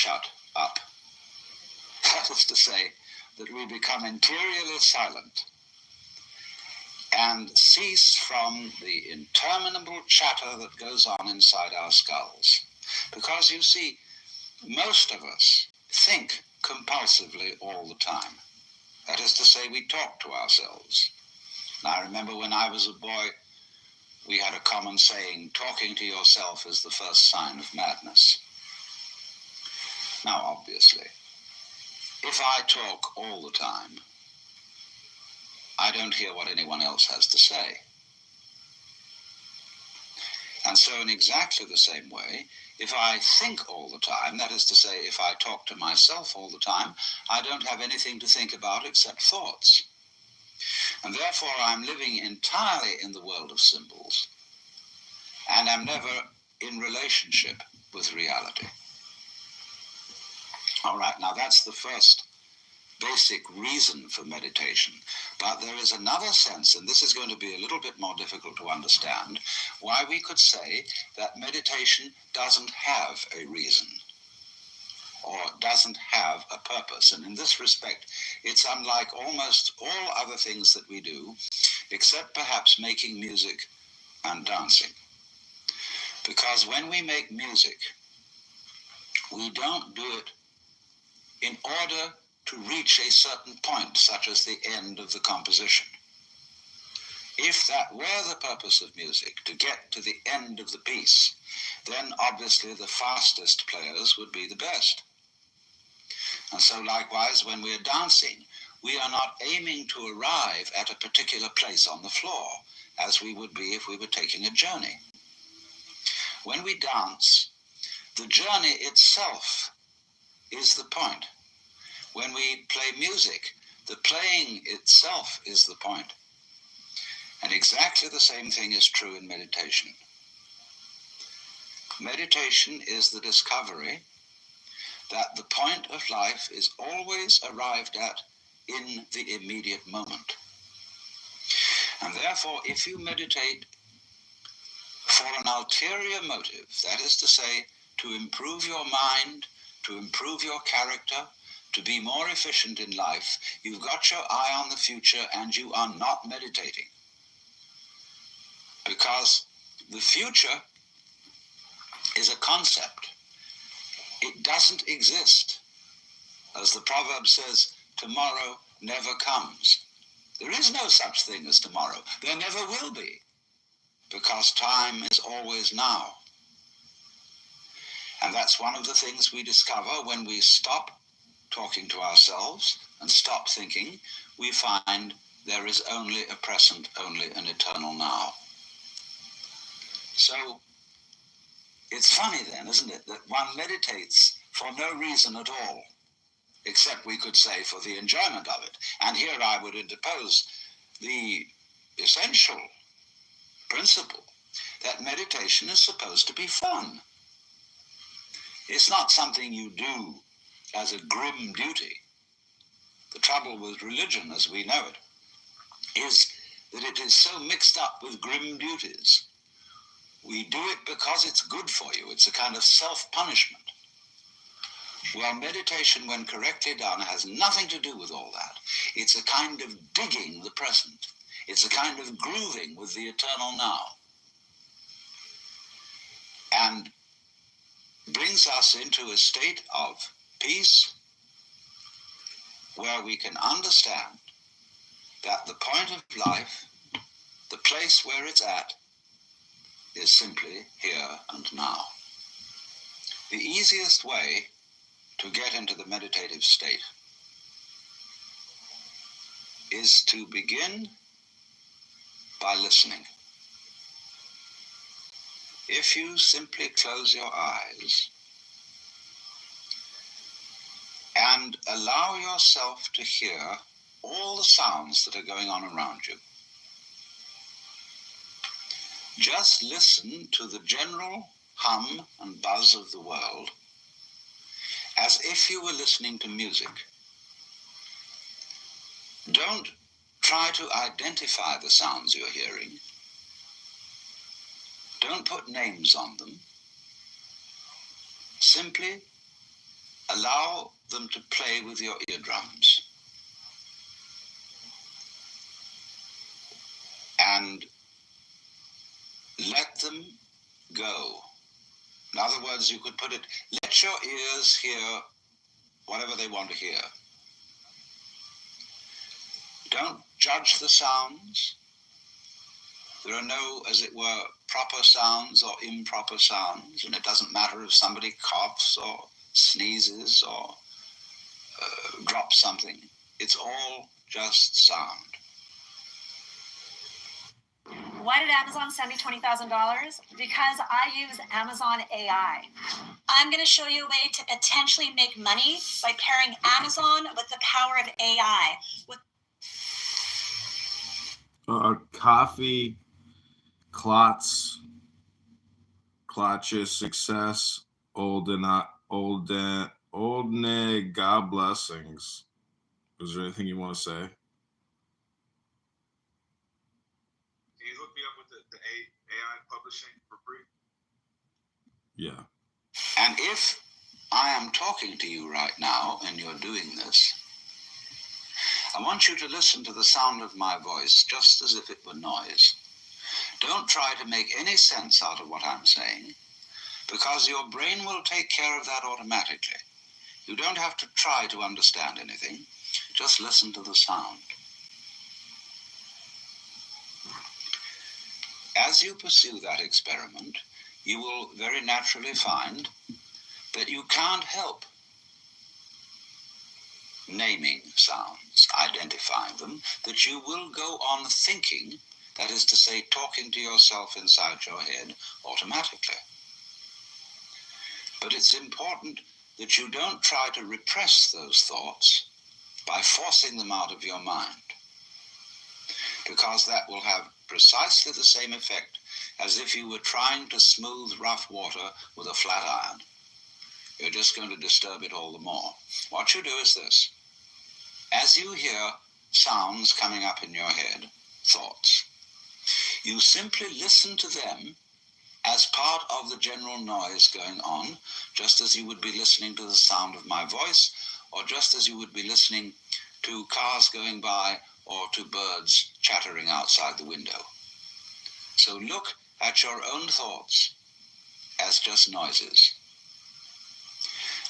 shut up. That is to say, that we become interiorly silent and cease from the interminable chatter that goes on inside our skulls. Because you see, most of us think compulsively all the time. That is to say, we talk to ourselves. And I remember when I was a boy, we had a common saying, talking to yourself is the first sign of madness. Now, obviously, if I talk all the time, I don't hear what anyone else has to say. And so in exactly the same way, if I think all the time, that is to say, if I talk to myself all the time, I don't have anything to think about except thoughts. And therefore I'm living entirely in the world of symbols, and I'm never in relationship with reality. All right, now that's the first basic reason for meditation. But there is another sense, and this is going to be a little bit more difficult to understand, why we could say that meditation doesn't have a reason or doesn't have a purpose. And in this respect, it's unlike almost all other things that we do, except perhaps making music and dancing. Because when we make music, we don't do it in order to reach a certain point, such as the end of the composition. If that were the purpose of music, to get to the end of the piece, then obviously the fastest players would be the best. And so likewise, when we are dancing, we are not aiming to arrive at a particular place on the floor, as we would be if we were taking a journey. When we dance, the journey itself is the point. When we play music, the playing itself is the point. And exactly the same thing is true in meditation. Meditation is the discovery that the point of life is always arrived at in the immediate moment. And therefore, if you meditate for an ulterior motive, that is to say, to improve your mind, to improve your character, to be more efficient in life, you've got your eye on the future and you are not meditating. Because the future is a concept. It doesn't exist. As the proverb says, tomorrow never comes. There is no such thing as tomorrow. There never will be, because time is always now. And that's one of the things we discover when we stop talking to ourselves and stop thinking. We find there is only a present, only an eternal now. So it's funny then, isn't it, that one meditates for no reason at all, except we could say for the enjoyment of it. And here I would interpose the essential principle that meditation is supposed to be fun. It's not something you do as a grim duty. The trouble with religion, as we know it, is that it is so mixed up with grim duties. We do it because it's good for you. It's a kind of self-punishment. Well, meditation, when correctly done, has nothing to do with all that. It's a kind of digging the present. It's a kind of grooving with the eternal now. And brings us into a state of peace where we can understand that the point of life, the place where it's at, is simply here and now. The easiest way to get into the meditative state is to begin by listening. If you simply close your eyes and allow yourself to hear all the sounds that are going on around you, just listen to the general hum and buzz of the world as if you were listening to music. Don't try to identify the sounds you're hearing. Don't put names on them. Simply allow them to play with your eardrums. And let them go. In other words, you could put it, let your ears hear whatever they want to hear. Don't judge the sounds. There are no, as it were, proper sounds or improper sounds, and it doesn't matter if somebody coughs or sneezes or drops something. It's all just sound. Why did Amazon send me $20,000? Because I use Amazon AI. I'm going to show you a way to potentially make money by pairing Amazon with the power of AI. Coffee, clots, clutches, success, old God blessings. Is there anything you want to say? Can you hook me up with the AI publishing for free? Yeah. And if I am talking to you right now and you're doing this, I want you to listen to the sound of my voice just as if it were noise. Don't try to make any sense out of what I'm saying, because your brain will take care of that automatically. You don't have to try to understand anything. Just listen to the sound. As you pursue that experiment, you will very naturally find that you can't help naming sounds, identifying them, that you will go on thinking, that is to say, talking to yourself inside your head automatically. But it's important that you don't try to repress those thoughts by forcing them out of your mind, because that will have precisely the same effect as if you were trying to smooth rough water with a flat iron. You're just going to disturb it all the more. What you do is this. As you hear sounds coming up in your head, thoughts, you simply listen to them as part of the general noise going on, just as you would be listening to the sound of my voice, or just as you would be listening to cars going by or to birds chattering outside the window. So look at your own thoughts as just noises.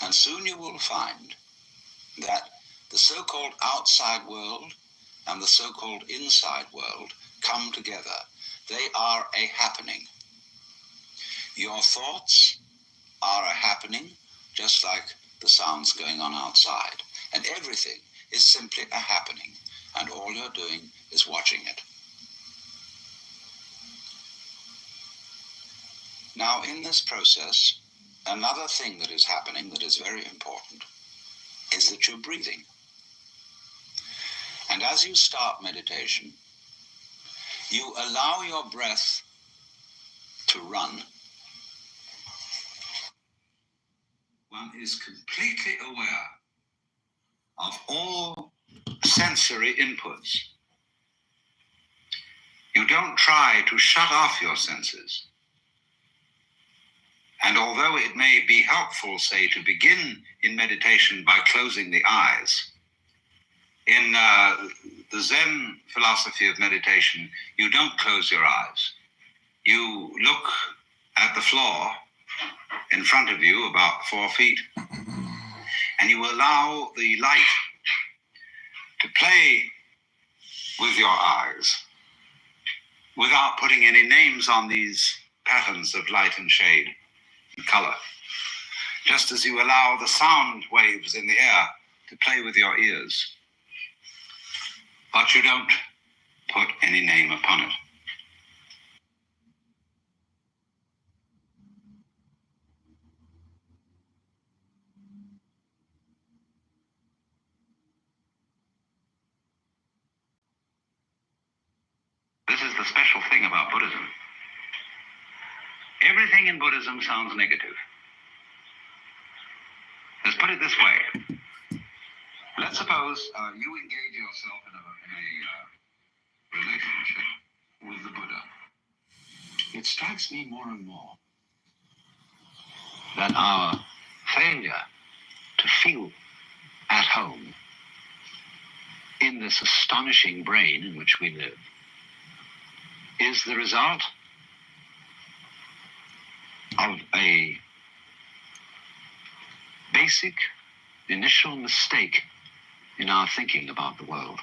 And soon you will find that the so-called outside world and the so-called inside world come together. They are a happening. Your thoughts are a happening, just like the sounds going on outside. And everything is simply a happening, and all you're doing is watching it. Now, in this process, another thing that is happening that is very important is that you're breathing. And as you start meditation, you allow your breath to run. One is completely aware of all sensory inputs. You don't try to shut off your senses. And although it may be helpful, say, to begin in meditation by closing the eyes, in the Zen philosophy of meditation, you don't close your eyes. You look at the floor in front of you, about 4 feet, and you allow the light to play with your eyes without putting any names on these patterns of light and shade and color. Just as you allow the sound waves in the air to play with your ears. But you don't put any name upon it. This is the special thing about Buddhism. Everything in Buddhism sounds negative. Let's put it this way. Let's suppose you engage yourself in a relationship with the Buddha. It strikes me more and more that our failure to feel at home in this astonishing brain in which we live is the result of a basic initial mistake in our thinking about the world,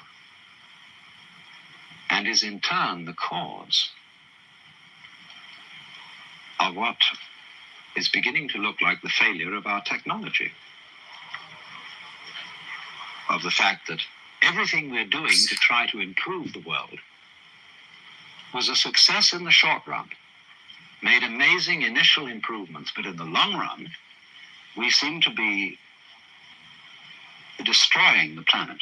and is in turn the cause of what is beginning to look like the failure of our technology, of the fact that everything we're doing to try to improve the world was a success in the short run, made amazing initial improvements, but in the long run, we seem to be destroying the planet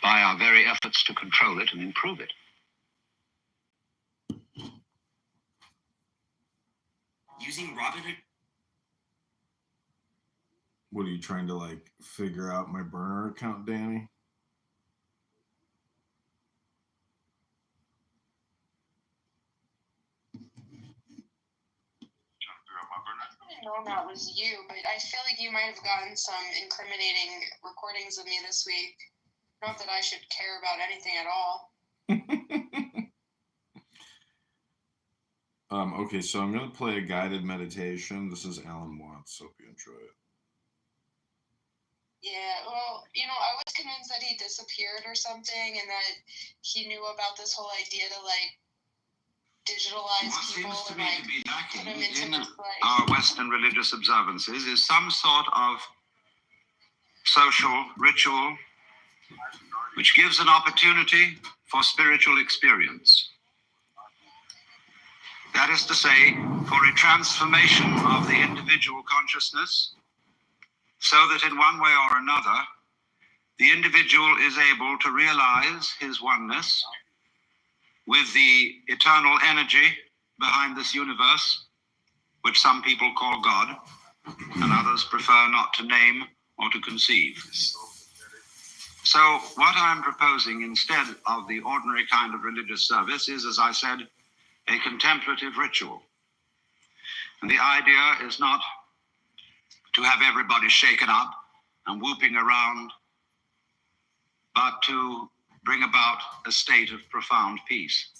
by our very efforts to control it and improve it. Using Robinhood. What are you trying to like figure out my burner account, Danny? I didn't know that was you, but I feel like you might have gotten some incriminating recordings of me this week. Not that I should care about anything at all. Okay, so I'm going to play a guided meditation. This is Alan Watts. Hope you enjoy it. Yeah, well, I was convinced that he disappeared or something and that he knew about this whole idea to, digitalize What people seems to and, me to be put lacking them into in this, our Western religious observances is some sort of social ritual which gives an opportunity for spiritual experience. That is to say, for a transformation of the individual consciousness, so that in one way or another, the individual is able to realize his oneness with the eternal energy behind this universe, which some people call God, and others prefer not to name or to conceive. So what I'm proposing instead of the ordinary kind of religious service is, as I said, a contemplative ritual. And the idea is not to have everybody shaken up and whooping around, but to bring about a state of profound peace.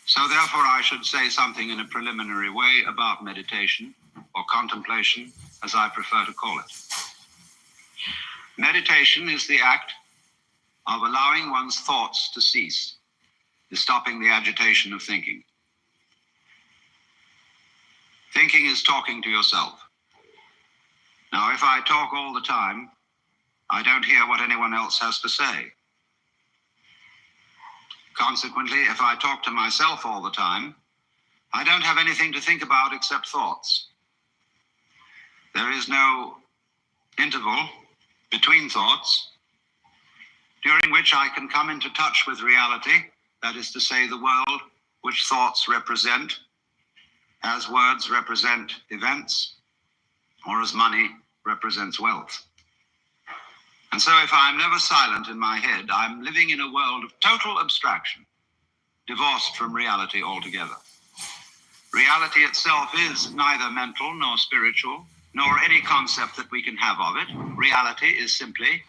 So therefore I should say something in a preliminary way about meditation, or contemplation, as I prefer to call it. Meditation is the act of allowing one's thoughts to cease, is stopping the agitation of thinking. Thinking is talking to yourself. Now, if I talk all the time, I don't hear what anyone else has to say. Consequently, if I talk to myself all the time, I don't have anything to think about except thoughts. There is no interval between thoughts during which I can come into touch with reality, that is to say, the world which thoughts represent, as words represent events, or as money represents wealth. And so if I'm never silent in my head, I'm living in a world of total abstraction, divorced from reality altogether. Reality itself is neither mental nor spiritual, nor any concept that we can have of it. Reality is simply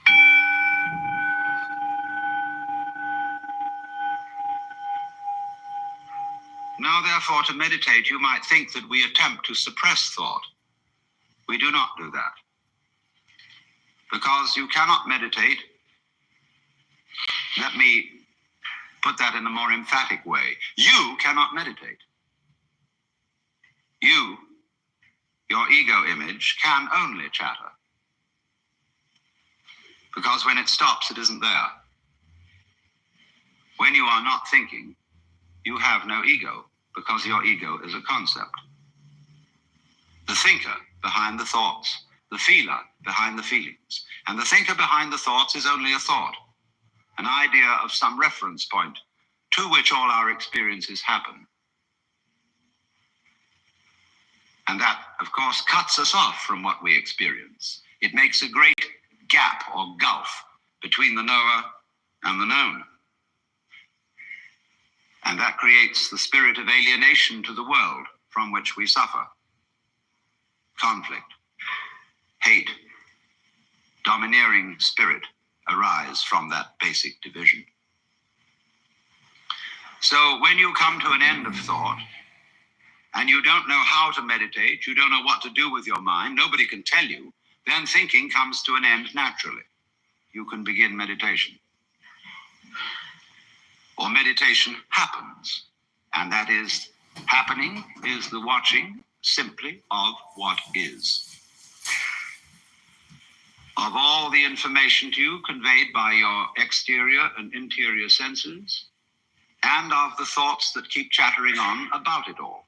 now, therefore, to meditate, you might think that we attempt to suppress thought. We do not do that. Because you cannot meditate. Let me put that in a more emphatic way. You cannot meditate. You, your ego image, can only chatter. Because when it stops, it isn't there. When you are not thinking, you have no ego, because your ego is a concept. The thinker behind the thoughts, the feeler behind the feelings, and the thinker behind the thoughts is only a thought, an idea of some reference point to which all our experiences happen. And that, of course, cuts us off from what we experience. It makes a great gap or gulf between the knower and the known. And that creates the spirit of alienation to the world from which we suffer. Conflict, hate, domineering spirit arise from that basic division. So when you come to an end of thought, and you don't know how to meditate, you don't know what to do with your mind, nobody can tell you, then thinking comes to an end naturally. You can begin meditation. Or meditation happens, and that is, happening is the watching simply of what is. Of all the information to you conveyed by your exterior and interior senses, and of the thoughts that keep chattering on about it all.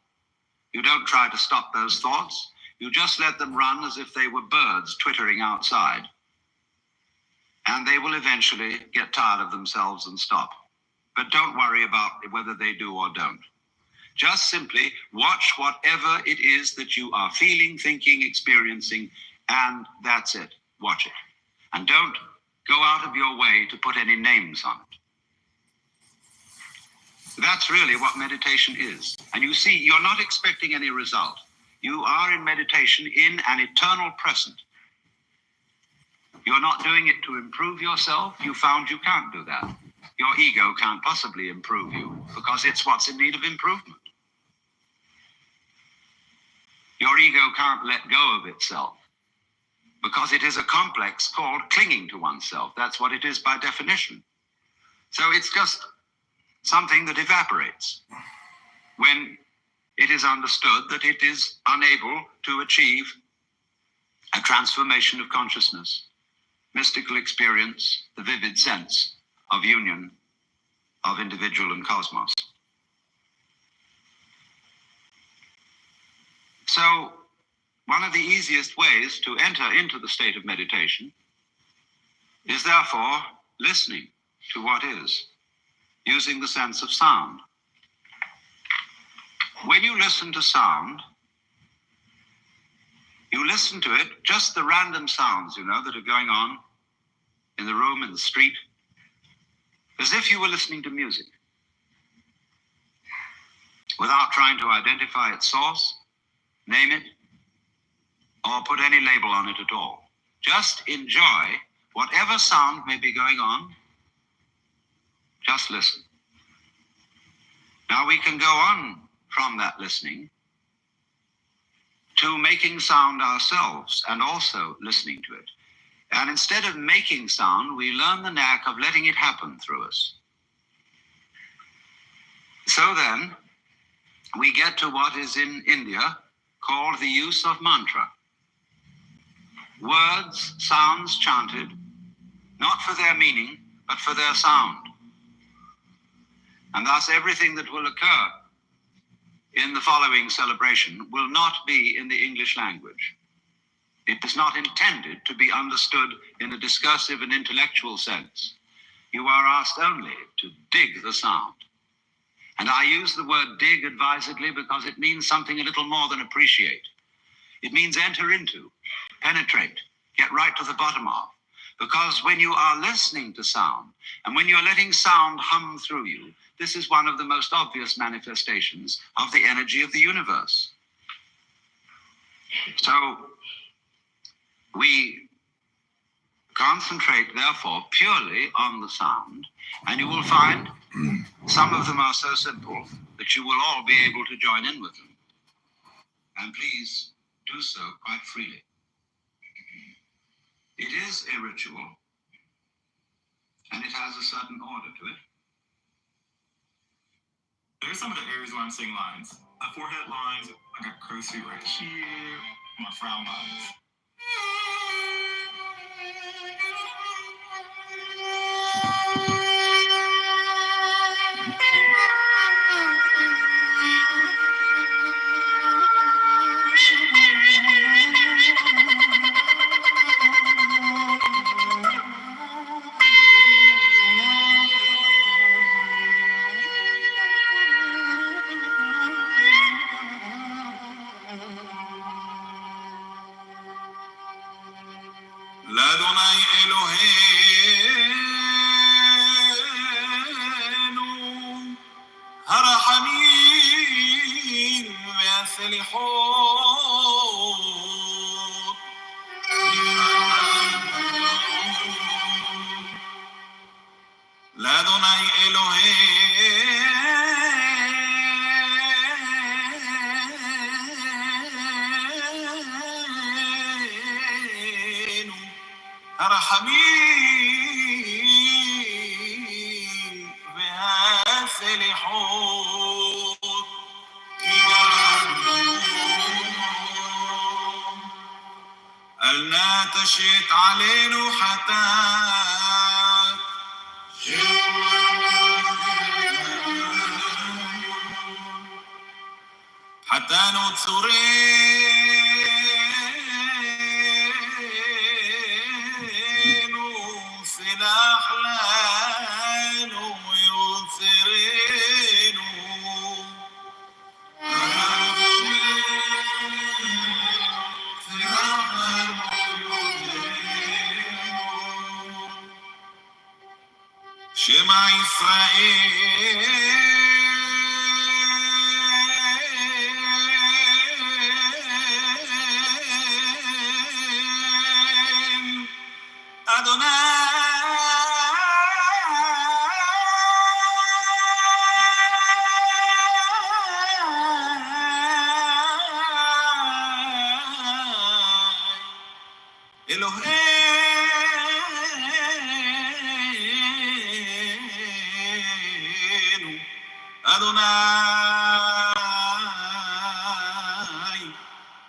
You don't try to stop those thoughts. You just let them run as if they were birds twittering outside. And they will eventually get tired of themselves and stop. But don't worry about whether they do or don't. Just simply watch whatever it is that you are feeling, thinking, experiencing, and that's it. Watch it. And don't go out of your way to put any names on it. That's really what meditation is. And you see, you're not expecting any result. You are in meditation in an eternal present. You're not doing it to improve yourself. You found you can't do that. Your ego can't possibly improve you because it's what's in need of improvement. Your ego can't let go of itself because it is a complex called clinging to oneself. That's what it is by definition. So it's just something that evaporates when it is understood that it is unable to achieve a transformation of consciousness, mystical experience, the vivid sense of union of individual and cosmos. So, one of the easiest ways to enter into the state of meditation is therefore listening to what is, using the sense of sound. When you listen to sound, you listen to it, just the random sounds, that are going on in the room, in the street, as if you were listening to music, without trying to identify its source, name it, or put any label on it at all. Just enjoy whatever sound may be going on. Just listen. Now we can go on from that listening to making sound ourselves and also listening to it. And instead of making sound, we learn the knack of letting it happen through us. So then, we get to what is in India called the use of mantra. Words, sounds chanted, not for their meaning, but for their sound. And thus everything that will occur in the following celebration will not be in the English language. It is not intended to be understood in a discursive and intellectual sense. You are asked only to dig the sound. And I use the word dig advisedly because it means something a little more than appreciate. It means enter into, penetrate, get right to the bottom of. Because when you are listening to sound, and when you're letting sound hum through you, this is one of the most obvious manifestations of the energy of the universe. So we concentrate, therefore, purely on the sound, and you will find some of them are so simple that you will all be able to join in with them. And please do so quite freely. It is a ritual, and it has a certain order to it. There's some of the areas where I'm seeing lines. My forehead lines, I got crow's feet right here, my frown lines. لدني إلهين هر حنين مثل حوت إلهينو הרחמים והסליחות אל נא תשית עלינו חטאת חטאנו צורנו סלח לנו יוצרנו שמע ישראל אדוני אלוהינו אדוני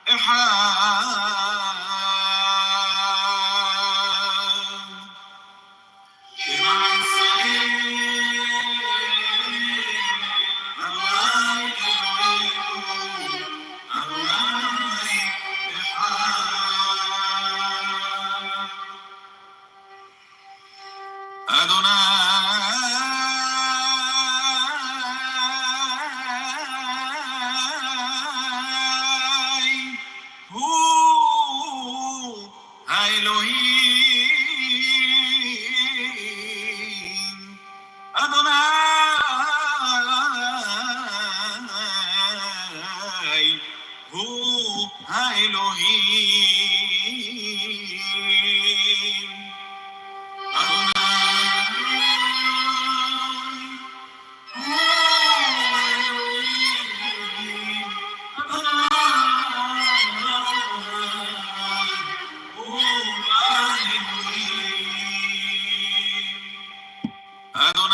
אחד שמע ישראל אדוני אלוהינו אדוני אחד אדוני הוא האלוהים אדוני הוא האלוהים אדוני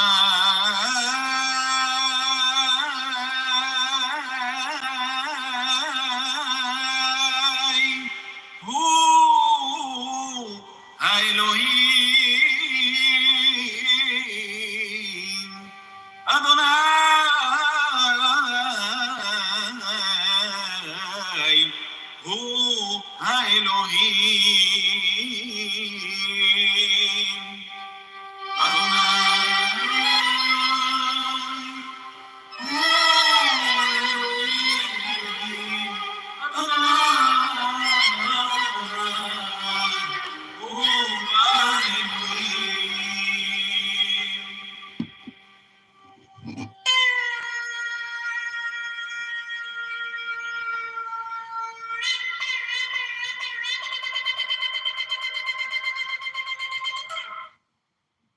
הוא האלוהים אדוני הוא האלוהים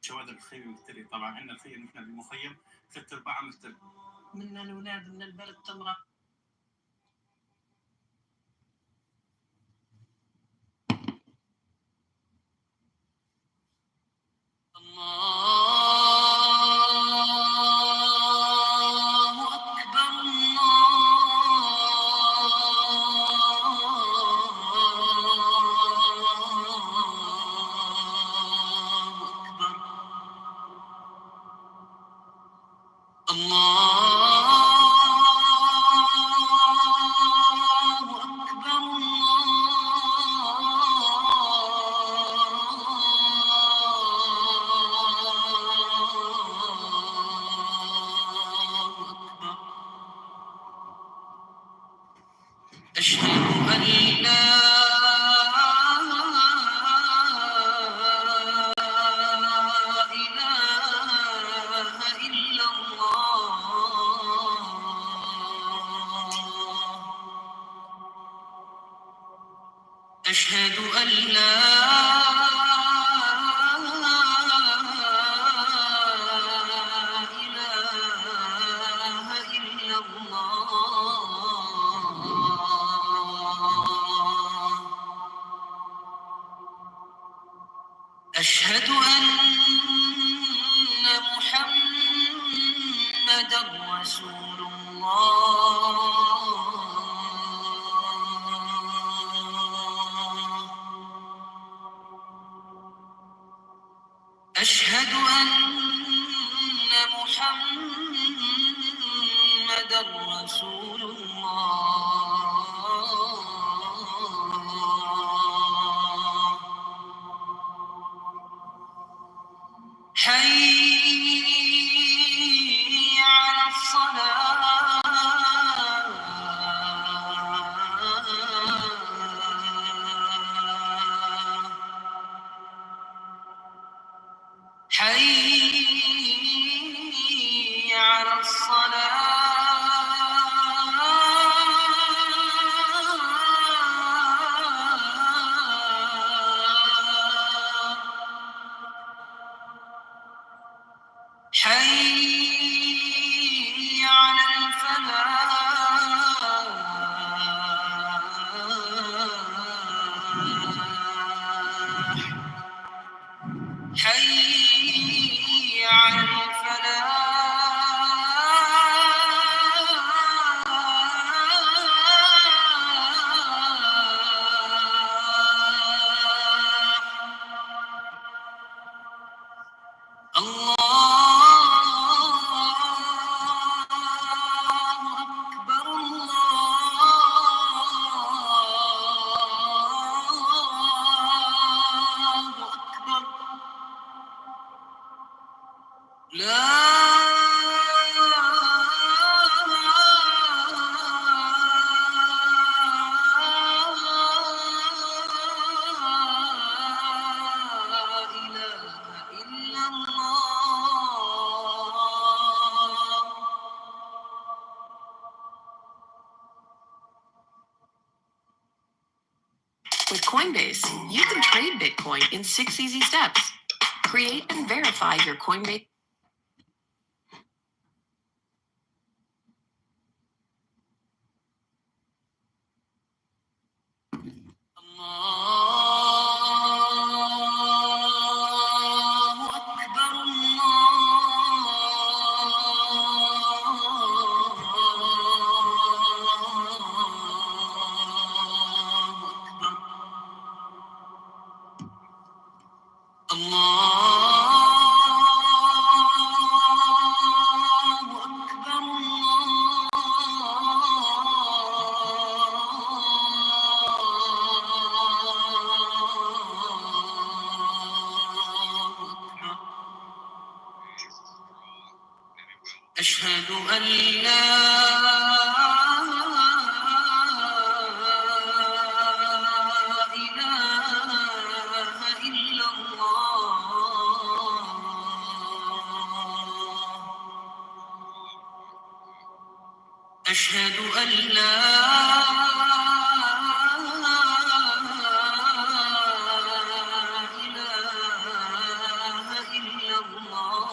شواذ الخير المختلف طبعا عندنا الخير نحن بالمخيم ثلاث ارباعها مختلف من الأولاد من البلد تمرة الله أكبر أشهد أن لا إله إلا الله أشهد أن لا أشهد أن محمدا رسول الله. أشهد أن محمدا رسول الله. حي على الصلاة. حي على الصلاة. حي على الفلاح. حي على الفلاح. الله أكبر الله أكبر. لا إله إلا الله. With Coinbase, you can trade Bitcoin in 6 easy steps. Create and verify your Coinbase. الله أكبر أشهد أن لا إله إلا الله. أشهد أن لا إله إلا الله.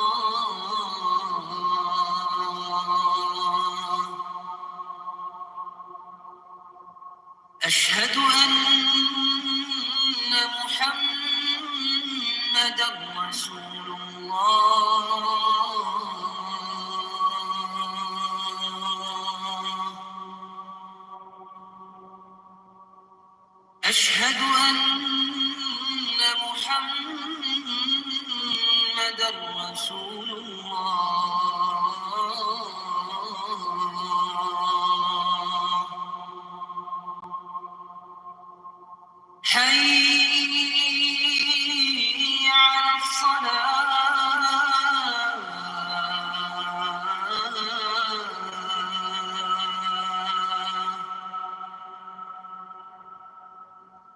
أشهد أن محمدا رسول الله. أشهد أن محمدا رسول الله. حي على الصلاة.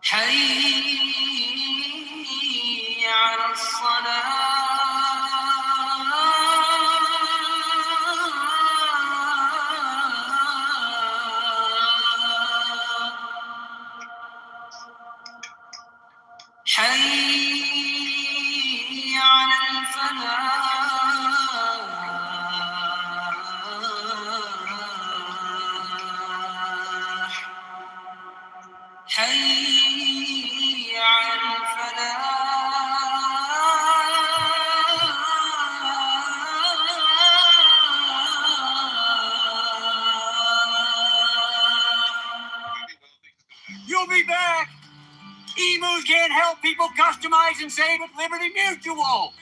حي على الصلاة. حي على الفلاح. حي على الفلاح. Moves can't help people customize and save with Liberty Mutual.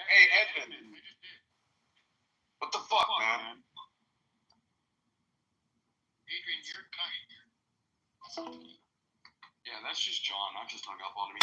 Hey, Edmund. What the fuck, man? Adrian, you're kind. Yeah, that's just John. I just hung up on him.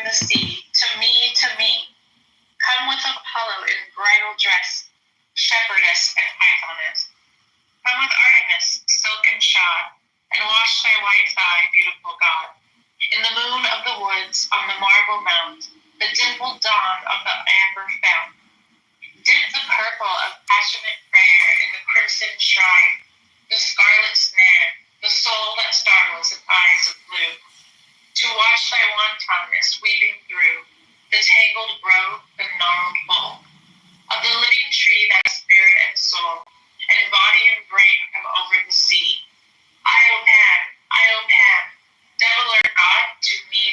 the sea, to me, come with Apollo in bridal dress, shepherdess and pythoness. Come with Artemis, silken shod, and wash thy white thigh, beautiful God. In the moon of the woods, on the marble mount, the dimpled dawn of the amber fount. Dip the purple of passionate prayer in the crimson shrine, the scarlet snare, the soul that startles in eyes of blue. To watch thy wantonness weeping through the tangled grove, the gnarled bulk of the living tree that spirit and soul, and body and brain come over the sea. Iopan, devil or God, to me.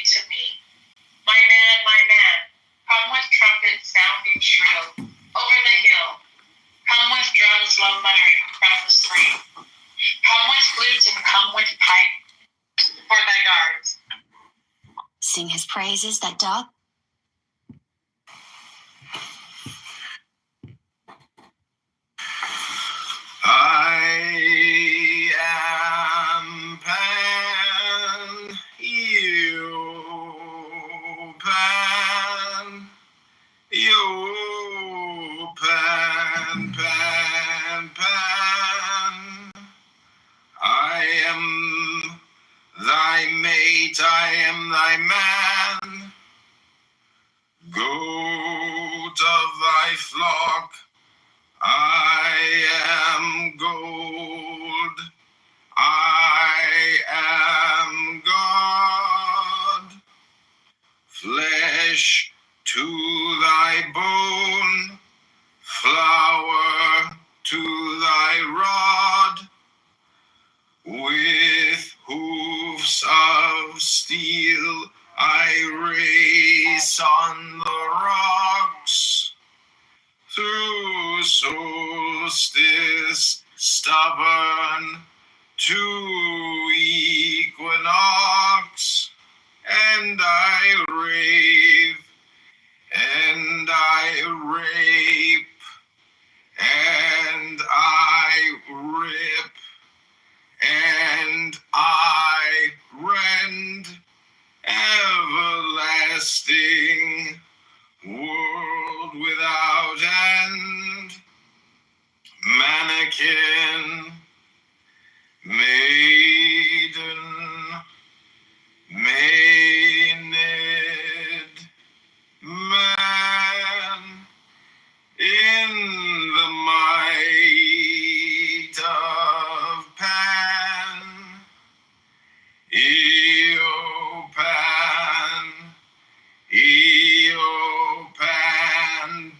My man, come with trumpet sounding shrill over the hill. Come with drums low muttering from the stream. Come with flutes and come with pipes for thy guards. Sing his praises that doth. I am Pan, you Pan, you Pan, Pan, Pan. I am thy mate, I am thy man, goat of thy flock. I am gold, I am God, flesh to thy bone, flour to thy rod, with hoofs of steel I race on the rocks. Through solstice stubborn to equinox, and I rave, and I rape, and I rip, and I rend, everlasting world without end, mannequin, maiden, maynard, man, in the might of Pan, Eopan, Eopan,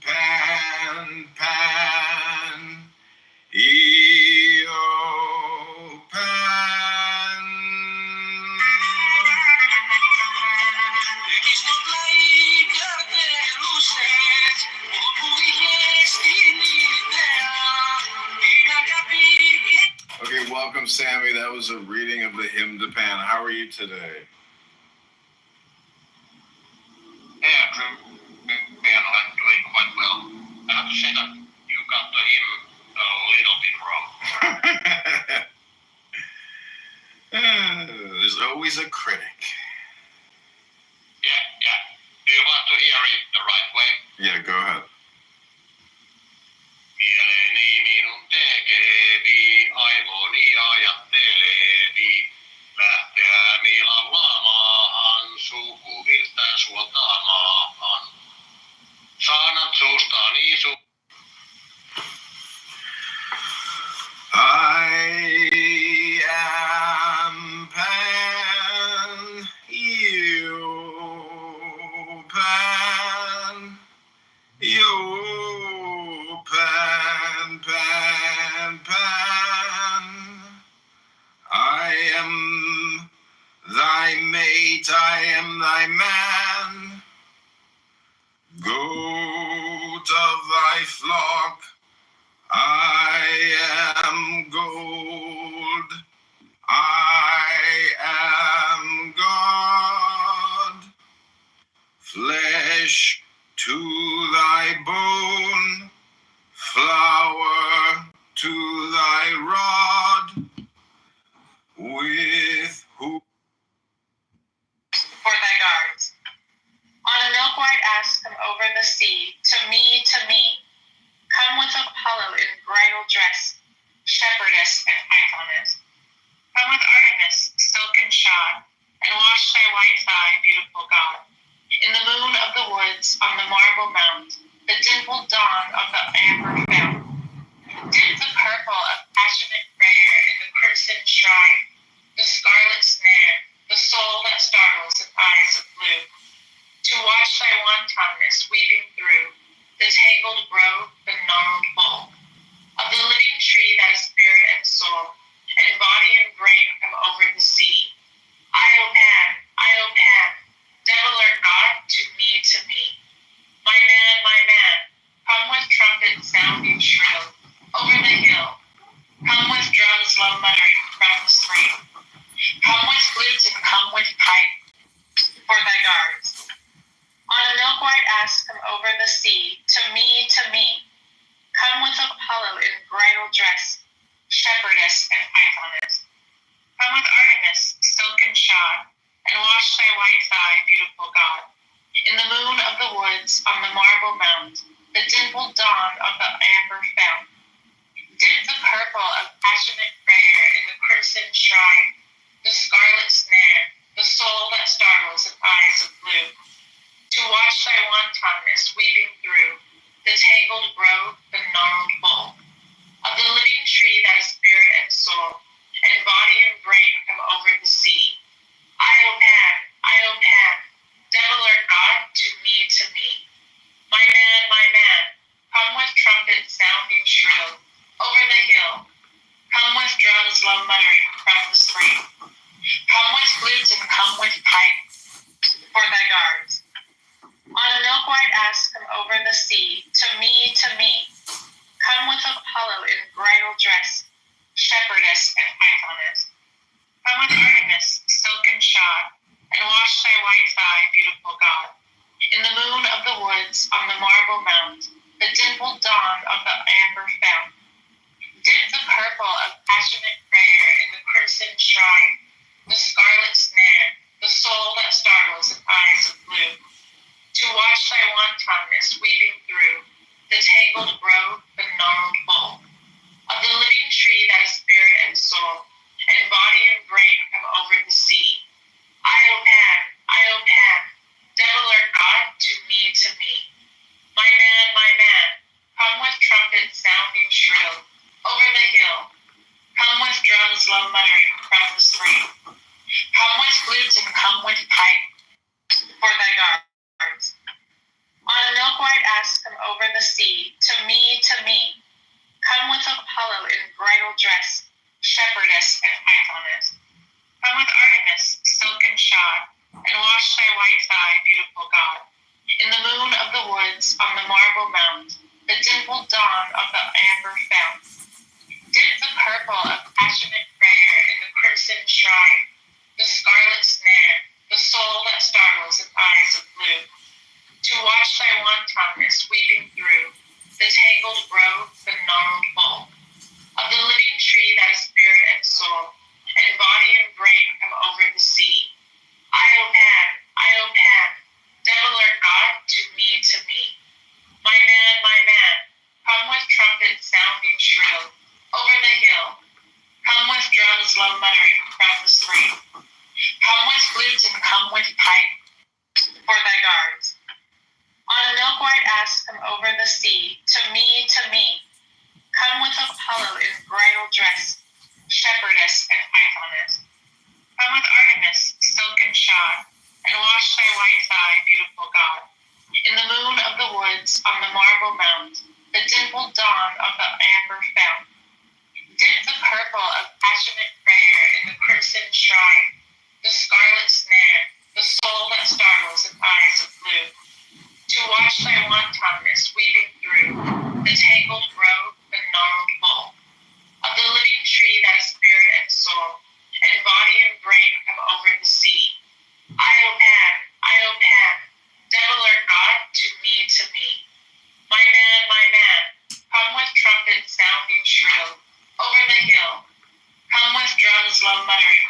Pan, Pan, Eopan. Okay, welcome, Sammy. That was a reading of the hymn to Pan. How are you today? Yeah, I'm doing quite well. I have to say that you got the hymn a little bit wrong. There's always a critic. Yeah. Do you want to hear it the right way? Yeah, go ahead. Mieleeni minun tekevi, aivoni ajattelevi, lähteä millalaamaan, sukuvirtään suoltaamaan. Saanat suustani I am Pan, you Pan, you Pan, Pan, Pan. I am thy mate, I am thy man, goat of thy flock. I am gold, I am God, flesh to thy bone, flour to thy rod, with who for thy guards. and wash thy white thigh, beautiful God. In the moon of the woods, on the marble mount, the dimpled dawn of the amber fount, dip the purple of passionate prayer in the crimson shrine, the scarlet snare, the soul that startles in eyes of blue, to watch thy wantonness weaving through the tangled grove, the gnarled bulk of the living tree that is spirit and soul, and body and brain come over the sea. I, O Pan, devil or God, to me, my man, come with trumpet sounding shrill, over the hill, come with drums low muttering from the stream, come with flutes and come with pipes for thy guards. On a milk-white ass come over the sea, to me, come with Apollo in bridal dress, shepherdess and pythoness. Come with Artemis, silken shod, and wash thy white thigh, beautiful God. In the moon of the woods, on the marble mount, the dimpled dawn of the amber fount, dip the purple of passionate prayer in the crimson shrine, the scarlet snare, the soul that startles in eyes of blue, to watch thy wantonness weaving through the tangled grove, the gnarled bulk of the living tree that is spirit and soul, and body and brain come over the sea. I, O Pan, devil or God, to me, my man, come with trumpet sounding shrill, over the hill, come with drums low muttering from the stream, come with flutes and come with pipes for thy guards. On a milk-white ass come over the sea, to me, come with Apollo in bridal dress, shepherdess and pythoness. Come with Artemis, silken shod, and wash thy white thigh, beautiful God. In the moon of the woods, on the marble mount, the dimpled dawn of the amber fount, dip the purple of passionate prayer in the crimson shrine, the scarlet snare, the soul that startles in eyes of blue, to watch thy wantonness weaving through the tangled grove, the gnarled bulk of the living tree that is spirit and soul, and body and brain come over the sea. I, O Pan, devil or God, to me, my man, come with trumpet sounding shrill, over the hill, come with drums low muttering from the stream, come with flutes and come with pipes for thy guards. On a milk-white ass come over the sea, to me, come with Apollo in bridal dress, shepherdess and pythoness. Come with Artemis, silken shod, and wash thy white thigh, beautiful God. In the moon of the woods, on the marble mount, the dimpled dawn of the amber fount, dip the purple of passionate prayer in the crimson shrine, the scarlet snare, the soul that startles in eyes of blue, to watch thy wantonness weaving through the tangled grove, the gnarled bulk of the living tree that is spirit and soul, and body and brain come over the sea. I, O Pan, devil or God, to me, my man, come with trumpet sounding shrill, over the hill, come with drums low muttering from the stream, come with flutes and come with pipes for thy guards. On a milk-white ass come over the sea, to me, come with Apollo in bridal dress, shepherdess and pythoness. Come with Artemis, silken shod, and wash thy white thigh, beautiful God. In the moon of the woods, on the marble mount, the dimpled dawn of the amber fount, dip the purple of passionate prayer in the crimson shrine, the scarlet snare, the soul that startles in eyes of blue, to watch thy wantonness weaving through the tangled grove, the gnarled bulk of the living tree that is spirit and soul, and body and brain come over the sea. I, O Pan, devil or God, to me, my man, come with trumpet sounding shrill, over the hill, come with drums low muttering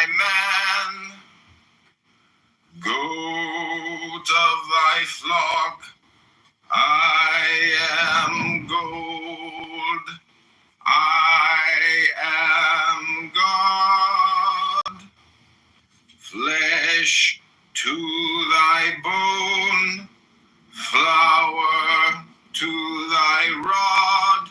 man, goat of thy flock, I am gold, I am God, flesh to thy bone, flour to thy rod,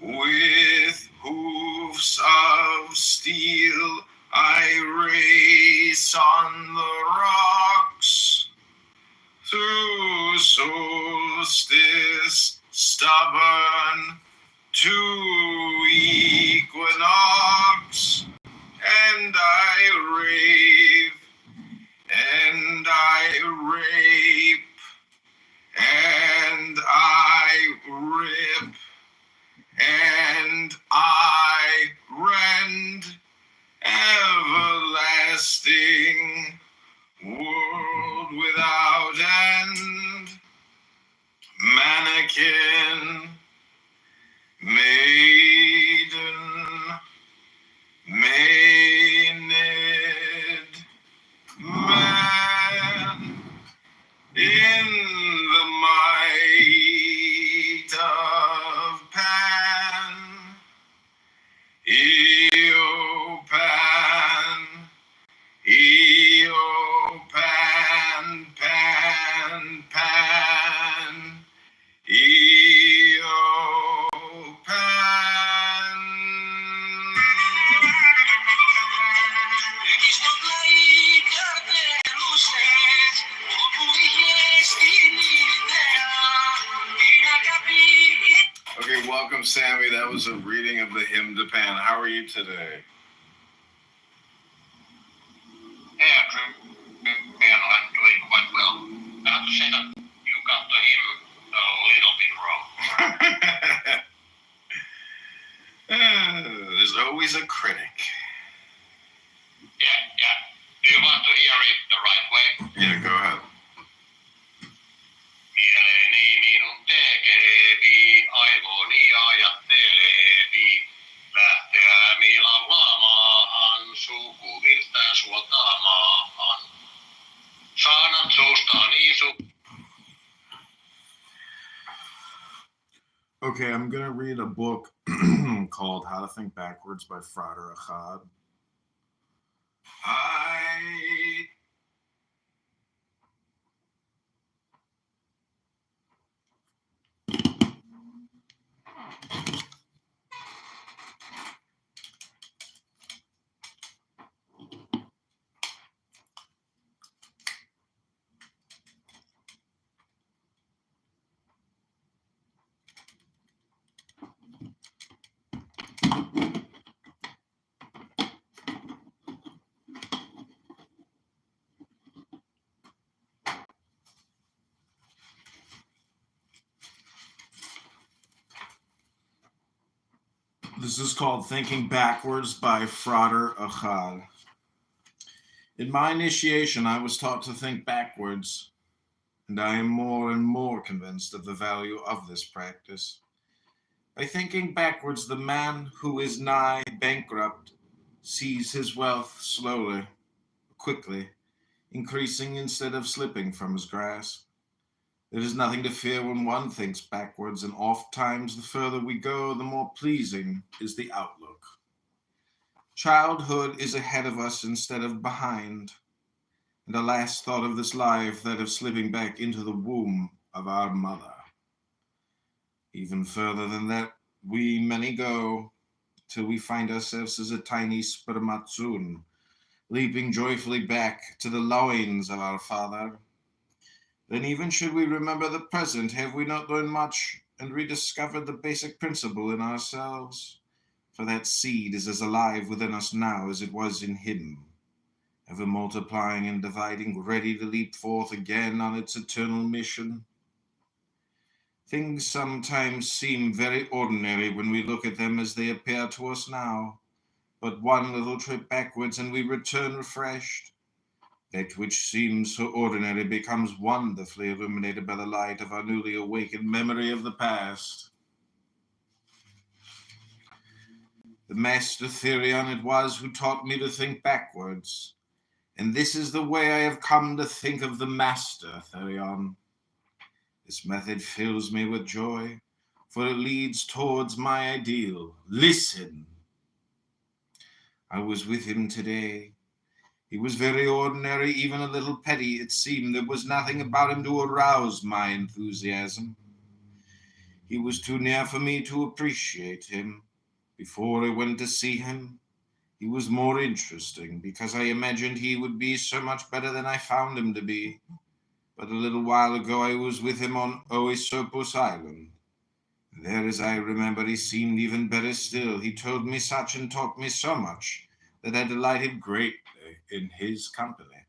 with hoofs of steel I race on the rocks, through solstice stubborn to equinox, and I rave, and I rape, and I rip, and I rend, everlasting, world without end, mannequin, maiden, maynard, man, in the might of Pan, Eopan, Eopan, Pan, Pan, Eopan. Okay, welcome, Sammy. That was a reading of the hymn to Pan. How are you today? Yeah, Trim. I'm doing quite well. I have to say that you got the hymn a little bit wrong. There's always a critic. Yeah. Do you want to hear it the right way? Yeah, go ahead. Mieleeni minun tekevi, aivoni ajattelevi, lähteä Milan laamaahan, sukuvirtään suotaamaan. Saanat suustani Okay, I'm going to read a book called How to Think Backwards by Frater Achad. This is called Thinking Backwards by Frater Achad. In my initiation, I was taught to think backwards, and I am more and more convinced of the value of this practice. By thinking backwards, the man who is nigh bankrupt sees his wealth slowly, quickly, increasing instead of slipping from his grasp. There is nothing to fear when one thinks backwards, and oft times the further we go, the more pleasing is the outlook. Childhood is ahead of us instead of behind, and a last thought of this life, that of slipping back into the womb of our mother. Even further than that, we many go, till we find ourselves as a tiny spermatozoon, leaping joyfully back to the loins of our father. Then even should we remember the present, have we not learned much and rediscovered the basic principle in ourselves? For that seed is as alive within us now as it was in him, ever multiplying and dividing, ready to leap forth again on its eternal mission. Things sometimes seem very ordinary when we look at them as they appear to us now, but one little trip backwards and we return refreshed. That which seems so ordinary becomes wonderfully illuminated by the light of our newly awakened memory of the past. The master Therion it was who taught me to think backwards. And this is the way I have come to think of the master, Therion. This method fills me with joy, for it leads towards my ideal. Listen! I was with him today. He was very ordinary, even a little petty. It seemed there was nothing about him to arouse my enthusiasm. He was too near for me to appreciate him. Before I went to see him, he was more interesting, because I imagined he would be so much better than I found him to be. But a little while ago I was with him on Oesopus Island. There, as I remember, he seemed even better still. He told me such and taught me so much that I delighted greatly in his company.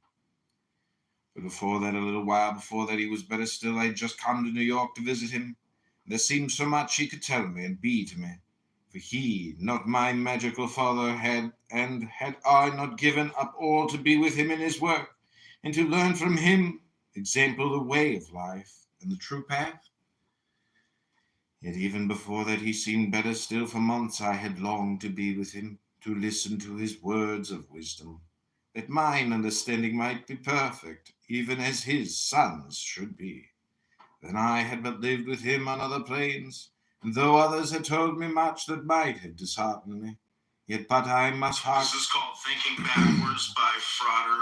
But before that, a little while before that, he was better still. I had just come to New York to visit him. There seemed so much he could tell me and be to me. For he, not my magical father, had I not given up all to be with him in his work, and to learn from him, example, the way of life and the true path? Yet even before that he seemed better still. For months I had longed to be with him, to listen to his words of wisdom, that mine understanding might be perfect, even as his sons should be. Then I had but lived with him on other planes, and though others had told me much that might have disheartened me, yet but I must hark. This is called Thinking Backwards by Frater.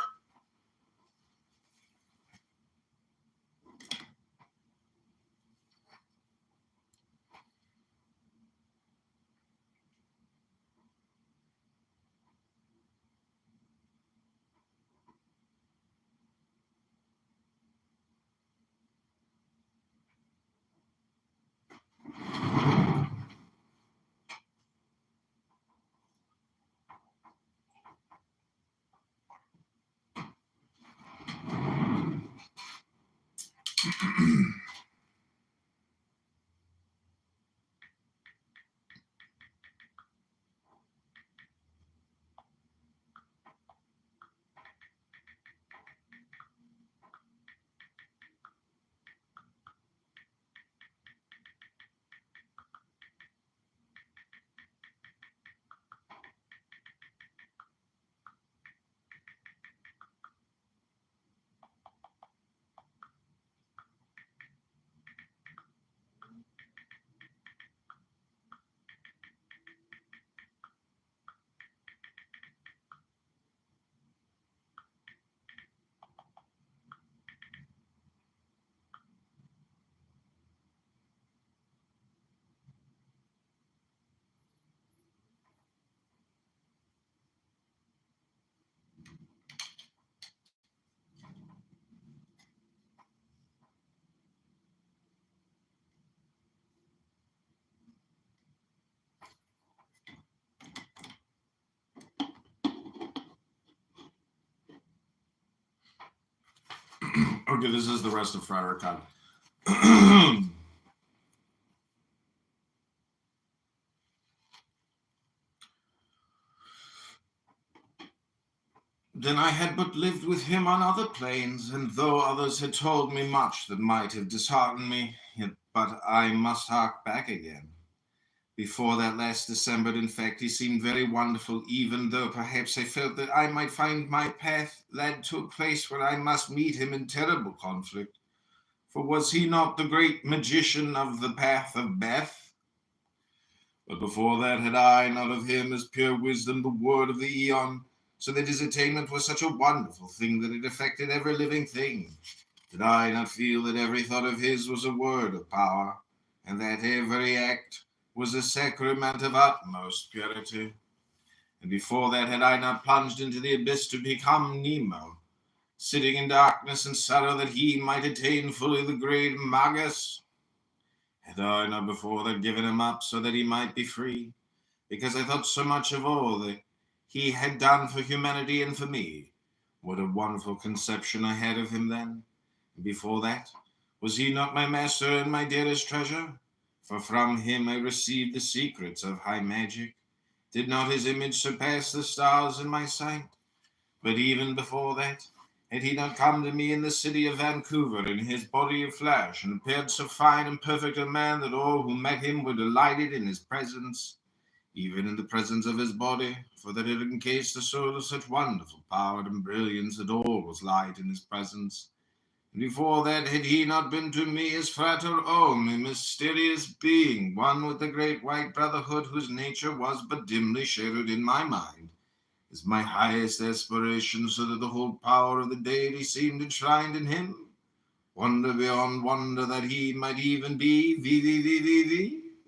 Okay, this is the rest of Frater. Then I had but lived with him on other planes, and though others had told me much that might have disheartened me, yet but I must hark back again. Before that last December, in fact, he seemed very wonderful, even though perhaps I felt that I might find my path led to a place where I must meet him in terrible conflict. For was he not the great magician of the path of Beth? But before that had I not of him as pure wisdom the word of the eon, so that his attainment was such a wonderful thing that it affected every living thing? Did I not feel that every thought of his was a word of power, and that every act was a sacrament of utmost purity? And before that had I not plunged into the abyss to become Nemo, sitting in darkness and sorrow that he might attain fully the great Magus? Had I not before that given him up so that he might be free, because I thought so much of all that he had done for humanity and for me? What a wonderful conception I had of him then. And before that, was he not my master and my dearest treasure? For from him I received the secrets of high magic. Did not his image surpass the stars in my sight? But even before that, had he not come to me in the city of Vancouver in his body of flesh, and appeared so fine and perfect a man that all who met him were delighted in his presence? even in the presence of his body, for that it encased a soul of such wonderful power and brilliance that all was light in his presence. And before that, had he not been to me as frater om, a mysterious being, one with the great white brotherhood whose nature was but dimly shadowed in my mind, is my highest aspiration, so that the whole power of the deity seemed enshrined in him? Wonder beyond wonder that he might even be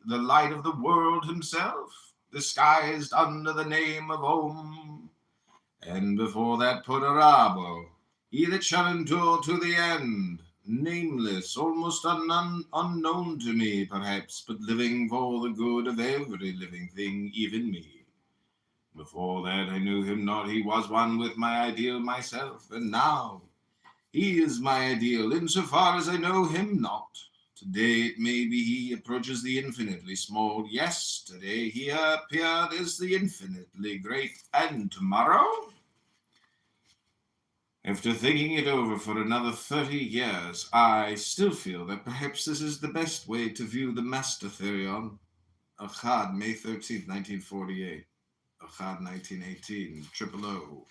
the light of the world himself, disguised under the name of Om. And before that Podarabo, he that shall endure to the end, nameless, almost unknown to me, perhaps, but living for the good of every living thing, even me. Before that I knew him not, he was one with my ideal myself, and now he is my ideal, insofar as I know him not. Today it may be he approaches the infinitely small. Yesterday he appeared as the infinitely great. And tomorrow? After thinking it over for another 30 years, I still feel that perhaps this is the best way to view the Master Therion. Achad, May 13th, 1948. Achad, 1918. Triple O.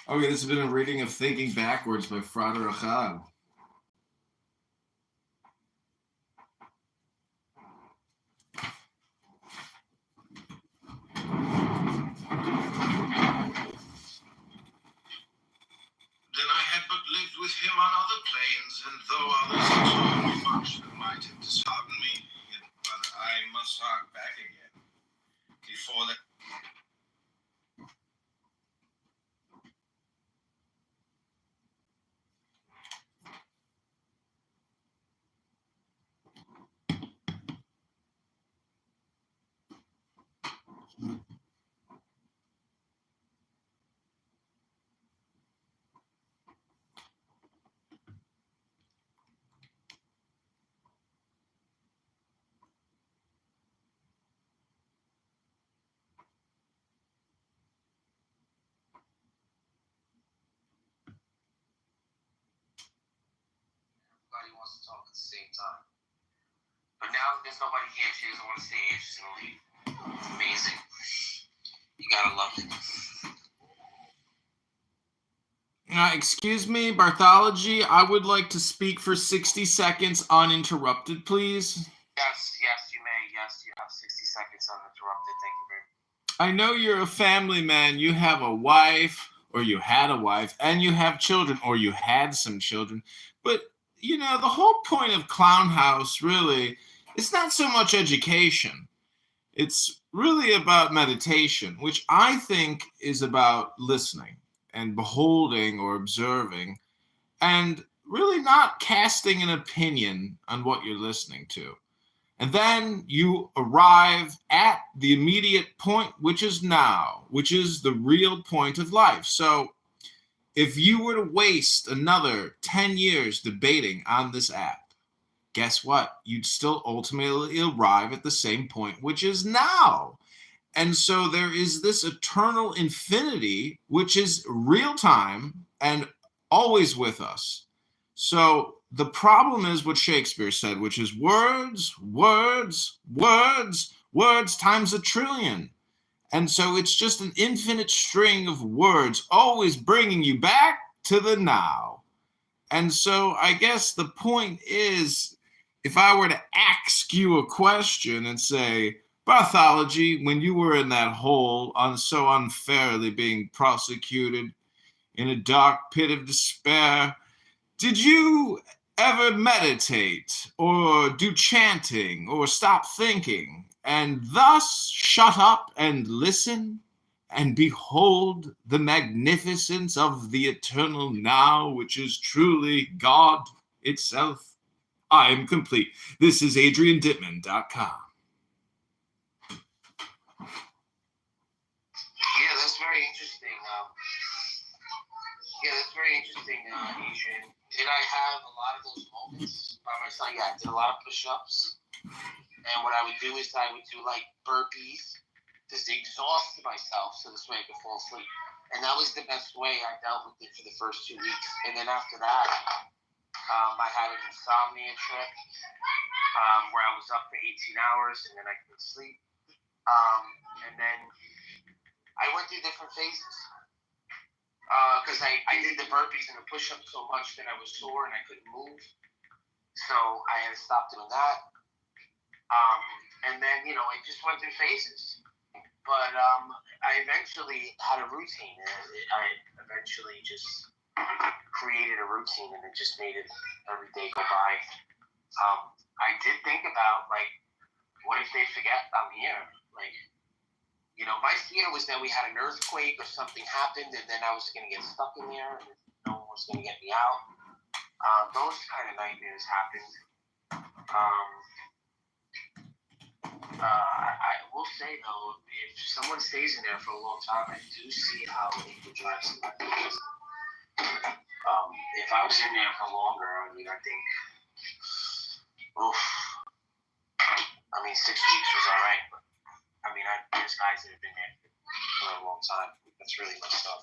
Okay, this has been a reading of Thinking Backwards by Frater Achad. Then I had but lived with him on other planes, and though others had told me much that might have disheartened me, yet but I must hark back again. Before that, everybody wants to talk at the same time. But now that there's nobody here, she doesn't want to stay here. She's going to leave. It's amazing. You gotta love it. Excuse me, Barthology, I would like to speak for 60 seconds uninterrupted, please. Yes, you may. Yes, you have 60 seconds uninterrupted. Thank you very much. I know you're a family man. You have a wife, or you had a wife, and you have children, or you had some children. But, you know, the whole point of Clown House, really, it's not so much education. It's really about meditation, which I think is about listening and beholding or observing, and really not casting an opinion on what you're listening to. And then you arrive at the immediate point, which is now, which is the real point of life. So if you were to waste another 10 years debating on this app, guess what? You'd still ultimately arrive at the same point, which is now. And so there is this eternal infinity, which is real time and always with us. So the problem is what Shakespeare said, which is words, words, words, words times a trillion. And so it's just an infinite string of words, always bringing you back to the now. And so I guess the point is, if I were to ask you a question and say, Barthology, when you were in that hole, so unfairly being prosecuted in a dark pit of despair, did you ever meditate or do chanting or stop thinking and thus shut up and listen and behold the magnificence of the eternal now, which is truly God itself? I am complete. This is AdrianDittman.com. Yeah, that's very interesting. Adrian. Did I have a lot of those moments by myself? Yeah, I did a lot of push-ups. And what I would do is I would do like burpees, just exhaust myself so this way I could fall asleep. And that was the best way I dealt with it for the first 2 weeks. And then after that, I had an insomnia trip where I was up for 18 hours and then I couldn't sleep. And then I went through different phases. Because I did the burpees and the push-ups so much that I was sore and I couldn't move. So I had to stop doing that. And then, it just went through phases. But I eventually had a routine. I eventually just created a routine, and it just made it every day go by. I did think about, what if they forget I'm here? My fear was that we had an earthquake or something happened, and then I was going to get stuck in there, and no one was going to get me out. Those kind of nightmares happened. I will say, though, if someone stays in there for a long time, I do see how it could drive somebody crazy. If I was in there for longer, I think, 6 weeks was all right. But, there's guys that have been there for a long time. That's really messed up.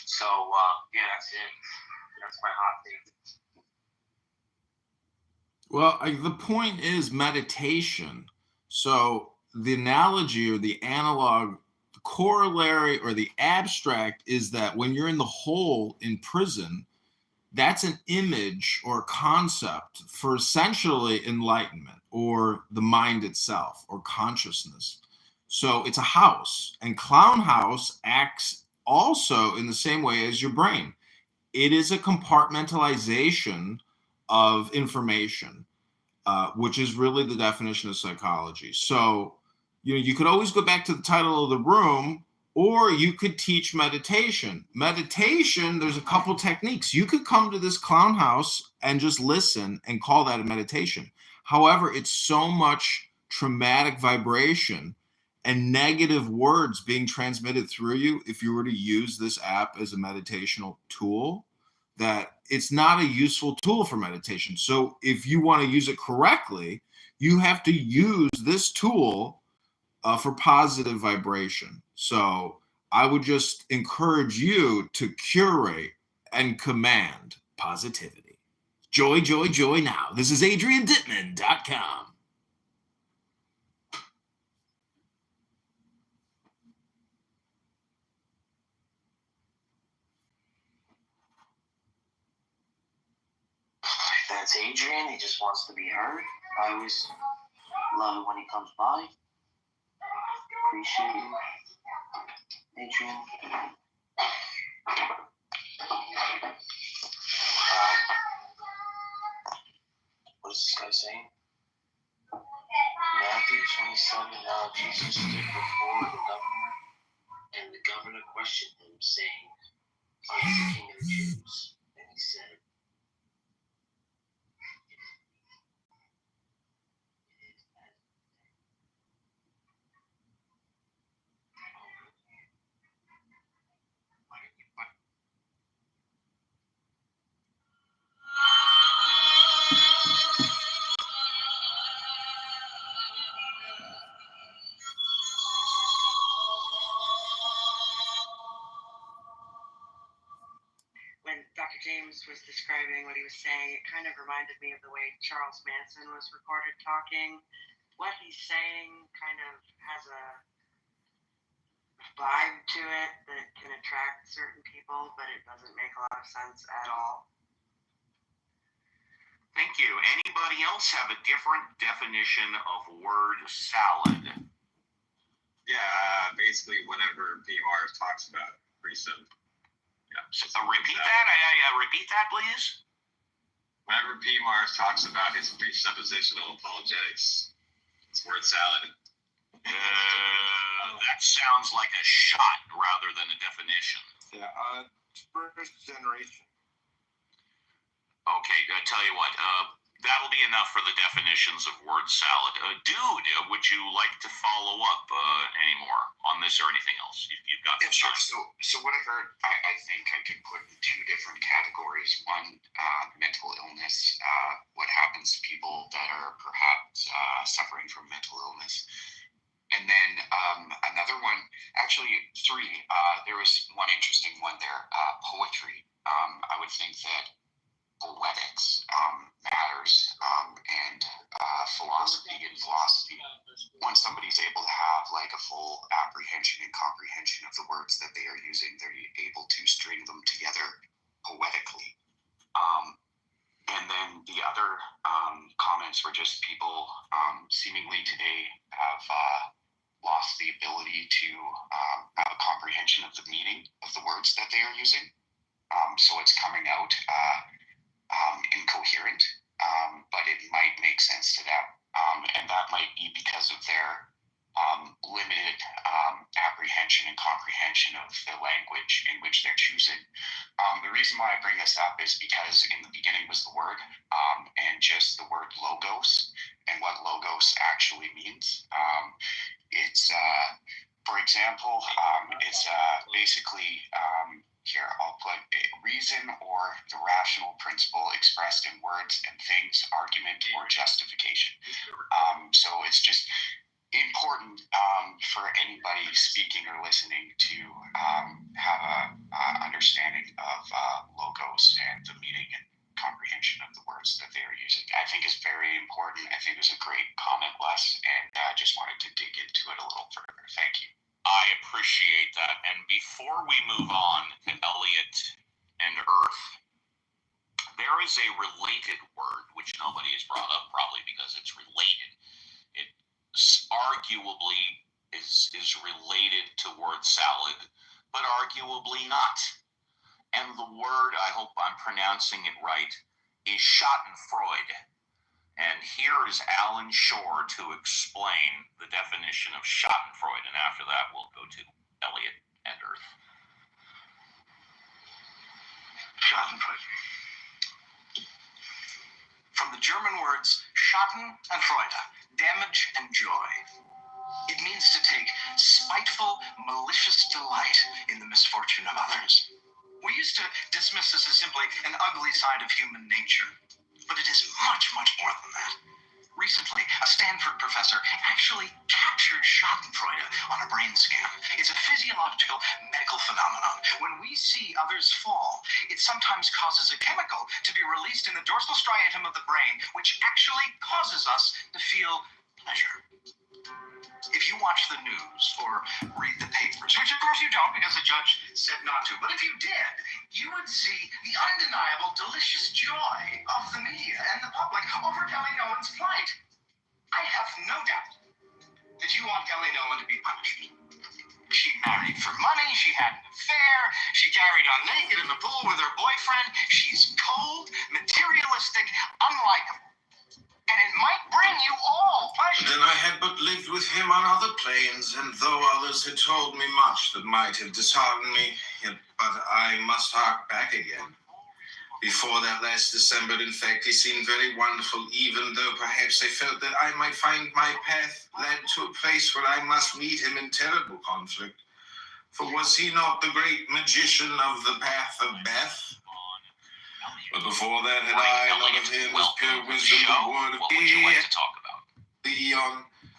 So, that's it. That's my hot take. Well, the point is meditation. So the analogy or the analog, the corollary or the abstract is that when you're in the hole in prison, that's an image or concept for essentially enlightenment or the mind itself or consciousness. So it's a house, and Clown House acts also in the same way as your brain. It is a compartmentalization of information, which is really the definition of psychology. So, you could always go back to the title of the room, or you could teach meditation. Meditation, there's a couple techniques. You could come to this Clown House and just listen and call that a meditation. However, it's so much traumatic vibration and negative words being transmitted through you if you were to use this app as a meditational tool, that it's not a useful tool for meditation. So if you want to use it correctly, you have to use this tool for positive vibration. So I would just encourage you to curate and command positivity. Joy, joy, joy now. This is AdrianDittman.com. That's Adrian. He just wants to be heard. I always love it when he comes by. Appreciate you, Adrian. What is this guy saying? Matthew 27, now Jesus stood before the governor, and the governor questioned him, saying, "Are you the king of the Jews?" And he said, when Dr. James was describing what he was saying, it kind of reminded me of the way Charles Manson was recorded talking. What he's saying kind of has a vibe to it that can attract certain people, but it doesn't make a lot of sense at all. Thank you. Anybody else have a different definition of word salad? Yeah, basically whenever PMR talks about pretty simple. Yeah. So, repeat that. Repeat that, please. Whenever P. Mars talks about his presuppositional apologetics, it's word salad. That sounds like a shot rather than a definition. Yeah, first generation. Okay, tell you what, that'll be enough for the definitions of word salad. Dude, would you like to follow up any more on this or anything else? You've got some Sure. time. So what I heard, I think I could put in two different categories. One, mental illness, what happens to people that are perhaps suffering from mental illness. And then another one, actually three. There was one interesting one there, poetry. I would think that poetics matters, and philosophy. When somebody's able to have like a full apprehension and comprehension of the words that they are using, they're able to string them together poetically. And then the other comments were just people seemingly today have lost the ability to have a comprehension of the meaning of the words that they are using. So it's coming out incoherent, but it might make sense to them. And that might be because of their limited apprehension and comprehension of the language in which they're choosing. The reason why I bring this up is because in the beginning was the word, and just the word logos and what logos actually means. It's, for example, it's basically, here I'll put reason or the rational principle expressed in words and things, argument or justification. So it's just important for anybody speaking or listening to have a understanding of logos and the meaning and comprehension of the words that they are using. I think is very important. I think it was a great comment, Les, and I just wanted to dig into it a little further. Thank you. I appreciate that. And before we move on to Elliot and Earth, there is a related word which nobody has brought up, probably because it's related. It arguably is related to word salad, but arguably not. And the word, I hope I'm pronouncing it right, is Schadenfreude. And here is Alan Shore to explain the definition of Schadenfreude. And after that, we'll go to Elliot and Earth. Schadenfreude. From the German words Schaden and Freude, damage and joy. It means to take spiteful, malicious delight in the misfortune of others. We used to dismiss this as simply an ugly side of human nature, but it is much, much more than that. Recently, a Stanford professor actually captured Schadenfreude on a brain scan. It's a physiological medical phenomenon. When we see others fall, it sometimes causes a chemical to be released in the dorsal striatum of the brain, which actually causes us to feel pleasure. If you watch the news or read the papers, which of course you don't because the judge said not to, but if you did, you would see the undeniable delicious joy of the media and the public over Kelly Nolan's plight. I have no doubt that you want Kelly Nolan to be punished. She married for money, she had an affair, she carried on naked in the pool with her boyfriend. She's cold, materialistic, unlikable. And it might bring you all pleasure. Then I had but lived with him on other planes, and though others had told me much that might have disheartened me, yet but I must hark back again. Before that last December, in fact, he seemed very wonderful, even though perhaps I felt that I might find my path led to a place where I must meet him in terrible conflict. For was he not the great magician of the path of Beth? But before that had I not of him as pure wisdom the word of What would you like to talk about?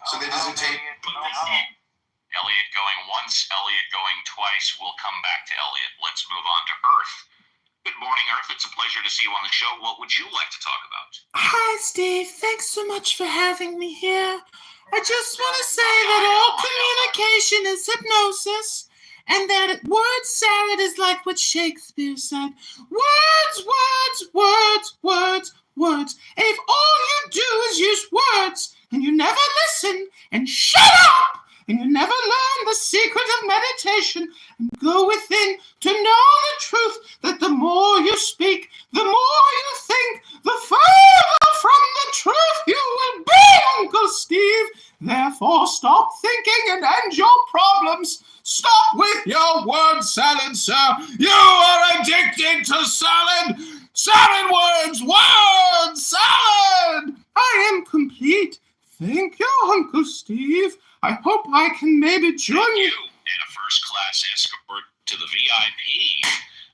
So that is a tape. Elliot going once, Elliot going twice. We'll come back to Elliot. Let's move on to Earth. Good morning, Earth. It's a pleasure to see you on the show. What would you like to talk about? Hi, Steve. Thanks so much for having me here. I just want to say that all communication is hypnosis, and that word salad is like what Shakespeare said. Words, words, words, words, words. And if all you do is use words, and you never listen, and shut up, and you never learn the secret of meditation, and go within to know the truth, that the more you speak, the more you think, the further from the truth you will be, Uncle Steve. Therefore, stop thinking and end your problems. Stop with your word salad, sir. You are addicted to salad. Salad words, word salad. I am complete. Thank you, Uncle Steve. I hope I can maybe join you. And a first-class escort to the VIP.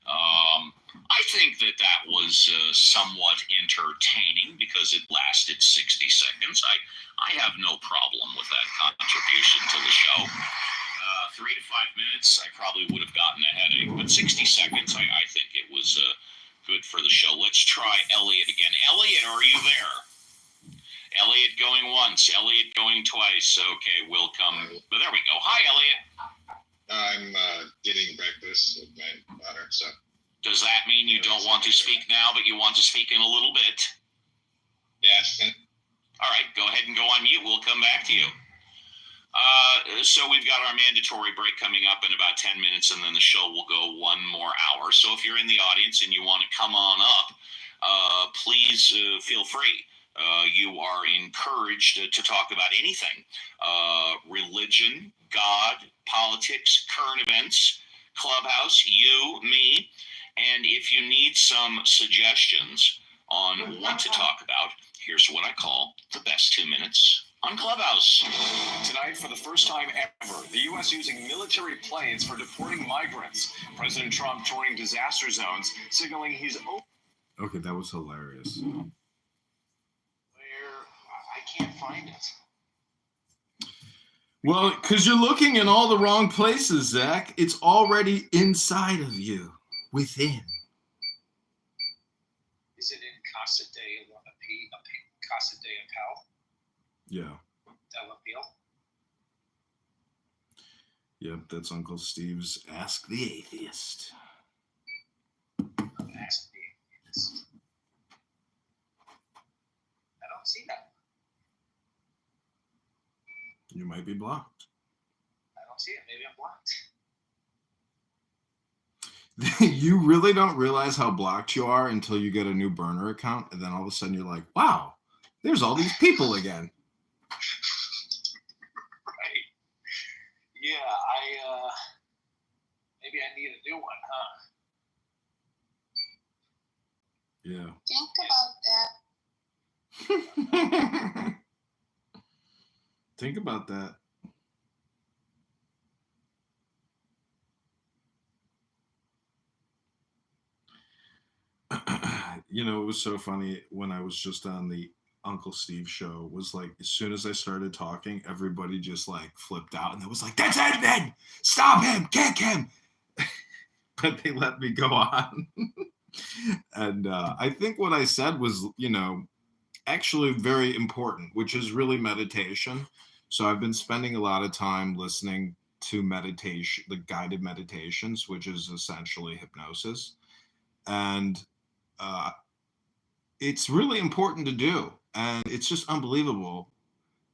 I think that was somewhat entertaining because it lasted 60 seconds. I have no problem with that contribution to the show. 3 to 5 minutes, I probably would have gotten a headache, but 60 seconds, I think it was Good for the show. Let's try Elliot again. Elliot, are you there? Elliot going once. Elliot going twice. Okay, we'll come. But there we go. Hi, Elliot. I'm getting breakfast with my daughter, so. Does that mean you don't want to speak now, but you want to speak in a little bit? Yeah. All right, go ahead and go on mute. We'll come back to you. So we've got our mandatory break coming up in about 10 minutes, and then the show will go one more hour. So if you're in the audience and you want to come on up, please feel free. You are encouraged to talk about anything. Religion, God, politics, current events, Clubhouse, you, me. And if you need some suggestions on what to talk about, here's what I call the best 2 minutes on Clubhouse. Tonight, for the first time ever, the U.S. using military planes for deporting migrants. President Trump touring disaster zones, signaling he's open. Okay, that was hilarious. Where I can't find it. Well, because you're looking in all the wrong places, Zach. It's already inside of you, within. Is it in Casa de Casa de Apel? Yeah. Del Apel? Yep, that's Uncle Steve's Ask the Atheist. Ask the Atheist. I don't see that. You might be blocked. I don't see it. Maybe I'm blocked. You really don't realize how blocked you are until you get a new burner account, and then all of a sudden you're like, wow, there's all these people again. Right. Yeah, maybe I need a new one, huh? Yeah. Think about that. Think about that. You know, it was so funny when I was just on the Uncle Steve show, was like, as soon as I started talking, everybody just like flipped out and it was like, that's it, man! Stop him! Kick him! But they let me go on. And I think what I said was, you know, actually very important, which is really meditation. So I've been spending a lot of time listening to meditation, the guided meditations, which is essentially hypnosis. And it's really important to do. And it's just unbelievable.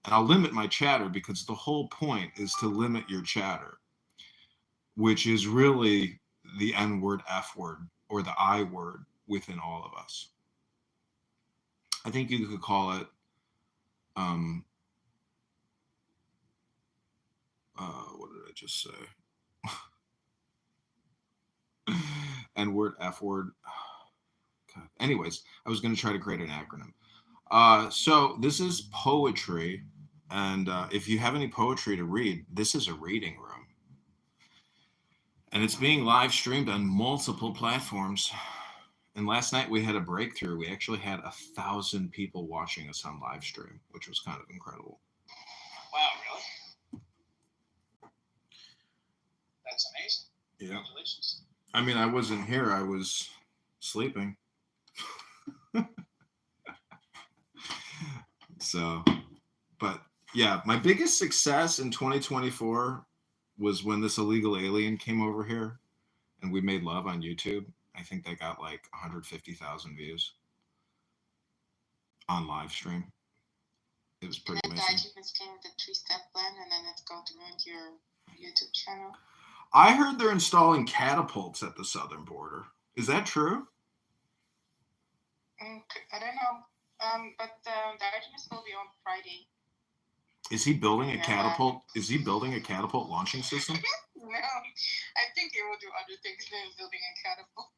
And I'll limit my chatter because the whole point is to limit your chatter, which is really the N word, F word, or the I word within all of us. I think you could call it what did I just say? N word, F word. God. Anyways, I was going to try to create an acronym. So this is poetry. And if you have any poetry to read, this is a reading room. And it's being live streamed on multiple platforms. And last night we had a breakthrough. We actually had 1,000 people watching us on live stream, which was kind of incredible. Wow, really? That's amazing. Yeah. Congratulations. I mean, I wasn't here. I was sleeping. So, but yeah, my biggest success in 2024 was when this illegal alien came over here and we made love on YouTube. I think they got like 150,000 views on live stream. It was pretty amazing. That even came with a 3-step plan, and then it's going to go into your YouTube channel. I heard they're installing catapults at the southern border. Is that true? I don't know. But the Artemis will be on Friday. Is he building a catapult? Is he building a catapult launching system? No, I think he will do other things than building a catapult.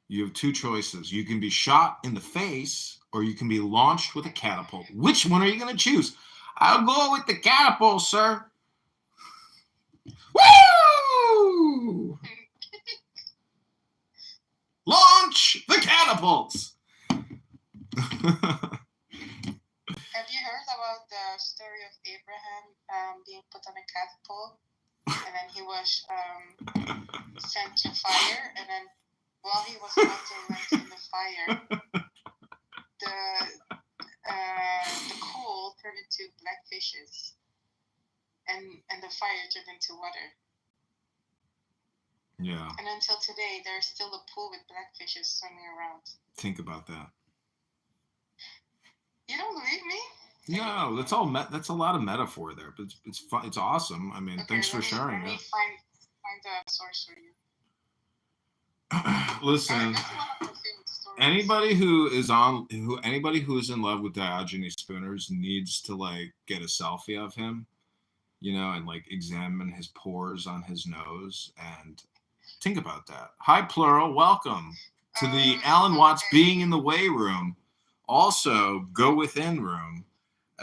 You have two choices. You can be shot in the face, or you can be launched with a catapult. Which one are you going to choose? I'll go with the catapult, sir. Woo! Launch the catapults! Have you heard about the story of Abraham being put on a catapult, and then he was sent to fire, and then while he was about to rinse in the fire, the coal turned into black fishes, and the fire turned into water. Yeah. And until today, there's still a pool with black fishes swimming around. Think about that. You don't believe me? No, that's all. That's a lot of metaphor there, but it's fun. It's awesome. I mean, thanks for sharing Let me it. find the source for you. Listen, anybody who is in love with Diogenes Spooners needs to like get a selfie of him, and like examine his pores on his nose and think about that. Hi, Plural. Welcome to the Alan Watts Being in the Way room. Also, Go Within room,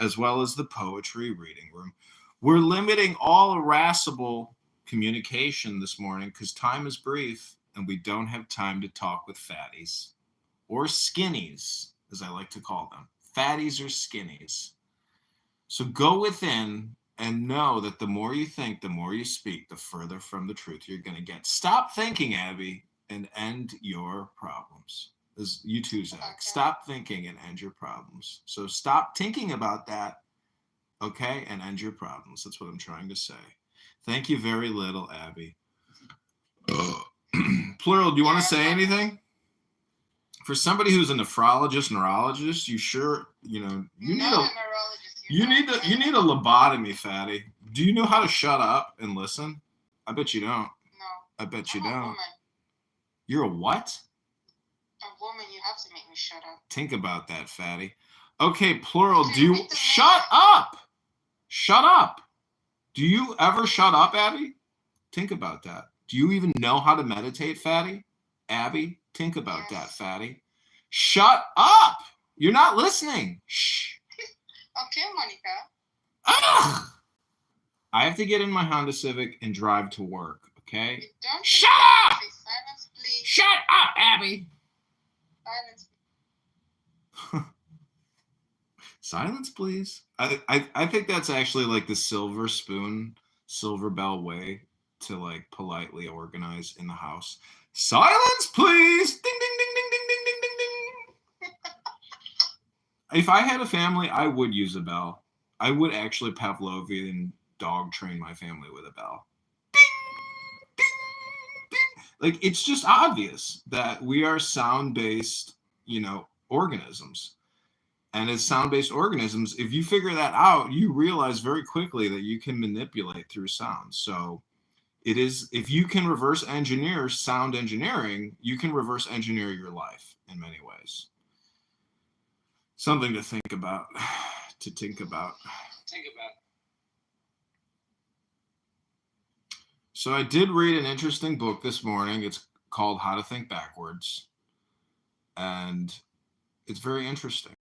as well as the poetry reading room. We're limiting all irascible communication this morning because time is brief and we don't have time to talk with fatties or skinnies, as I like to call them. Fatties or skinnies. So go within and know that the more you think, the more you speak, the further from the truth you're going to get. Stop thinking, Abby, and end your problems. As you too, Zach. Stop thinking and end your problems. So stop thinking about that, okay, and end your problems. That's what I'm trying to say. Thank you very little, Abby. Plural, do you want to say anything? For somebody who's a neurologist, you sure, you need a lobotomy, fatty. Do you know how to shut up and listen? I bet you don't. No. I bet you I'm a don't. woman. You're a what? A woman, you have to make me shut up. Think about that, fatty. Okay, Plural, shut up! Shut up! Do you ever shut up, Abby? Think about that. Do you even know how to meditate, fatty? Abby, think about that, fatty. Shut up! You're not listening. Shh. Okay, Monica. Ugh! I have to get in my Honda Civic and drive to work, okay? Shut up! Silence, please. Shut up, Abby! Silence. Silence, please. I think that's actually like the silver bell way to like politely organize in the house. Silence, please. Ding, ding, ding, ding, ding, ding, ding, ding, ding. If I had a family, I would use a bell. I would actually Pavlovian dog train my family with a bell. Ding, ding, ding. Like, it's just obvious that we are sound-based, organisms. And as sound-based organisms, if you figure that out, you realize very quickly that you can manipulate through sound. So it is, if you can reverse engineer sound engineering, you can reverse engineer your life in many ways. Something to think about, Think about. So I did read an interesting book this morning. It's called How to Think Backwards. And it's very interesting.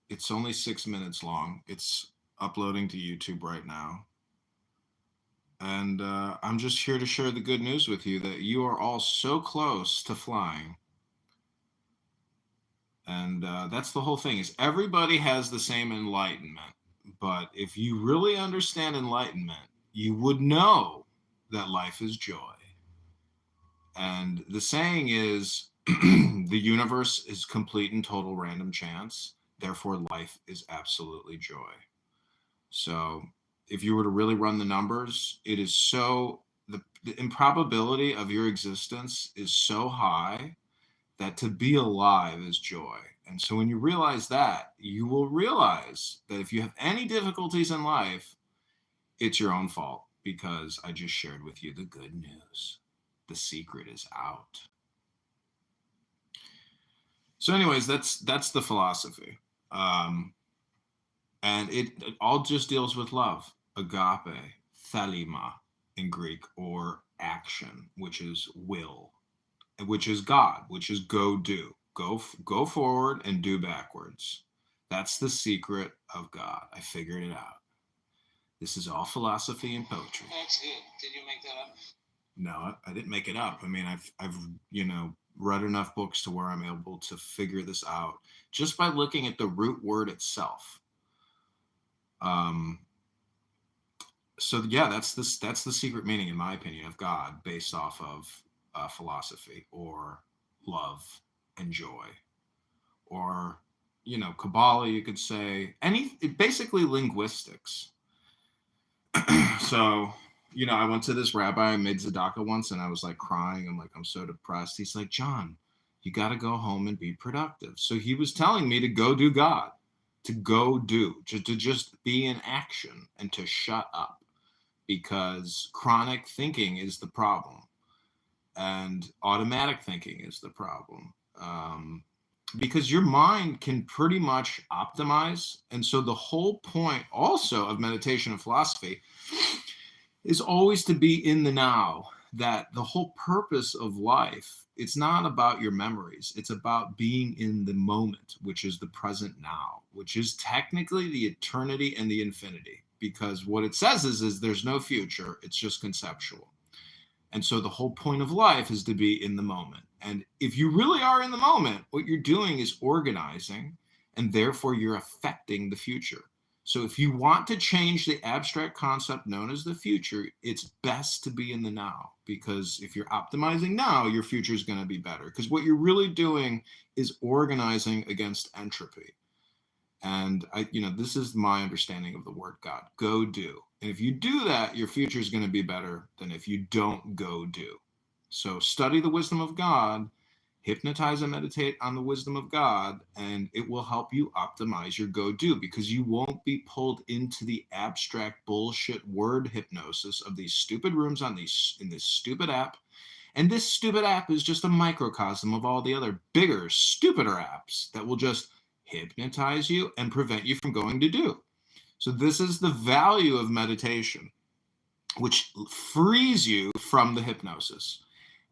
It's only 6 minutes long. It's uploading to YouTube right now. And I'm just here to share the good news with you that you are all so close to flying. And that's the whole thing, is everybody has the same enlightenment. But if you really understand enlightenment, you would know that life is joy. And the saying is, the universe is complete and total random chance. Therefore, life is absolutely joy. So if you were to really run the numbers, it is so, the improbability of your existence is so high that to be alive is joy. And so when you realize that, you will realize that if you have any difficulties in life, it's your own fault, because I just shared with you the good news. The secret is out. So anyways, that's the philosophy. And it all just deals with love. Agape, thelema in Greek, or action, which is will, which is God, which is go do. Go forward and do backwards. That's the secret of God. I figured it out. This is all philosophy and poetry. That's good. Did you make that up? No, I didn't make it up. I mean, I've read enough books to where I'm able to figure this out just by looking at the root word itself. So yeah, that's the secret meaning, in my opinion, of God, based off of philosophy, or love and joy, or, you know, Kabbalah, you could say, basically linguistics. So, you know, I went to this rabbi in Tzedakah once, and I was like crying. I'm like, I'm so depressed. He's like, John, you got to go home and be productive. So he was telling me to go do God, to go do, to just be in action and to shut up, because chronic thinking is the problem and automatic thinking is the problem. Because your mind can pretty much optimize. And so the whole point also of meditation and philosophy is always to be in the now, that the whole purpose of life, it's not about your memories. It's about being in the moment, which is the present now, which is technically the eternity and the infinity. Because what it says is there's no future. It's just conceptual. And so the whole point of life is to be in the moment. And if you really are in the moment, what you're doing is organizing, and therefore you're affecting the future. So if you want to change the abstract concept known as the future, it's best to be in the now, because if you're optimizing now, your future is going to be better. Because what you're really doing is organizing against entropy. And this is my understanding of the word God. Go do. And if you do that, your future is going to be better than if you don't go do. So study the wisdom of God, hypnotize and meditate on the wisdom of God, and it will help you optimize your go do, because you won't be pulled into the abstract bullshit word hypnosis of these stupid rooms in this stupid app. And this stupid app is just a microcosm of all the other bigger, stupider apps that will just hypnotize you and prevent you from going to do. So this is the value of meditation, which frees you from the hypnosis.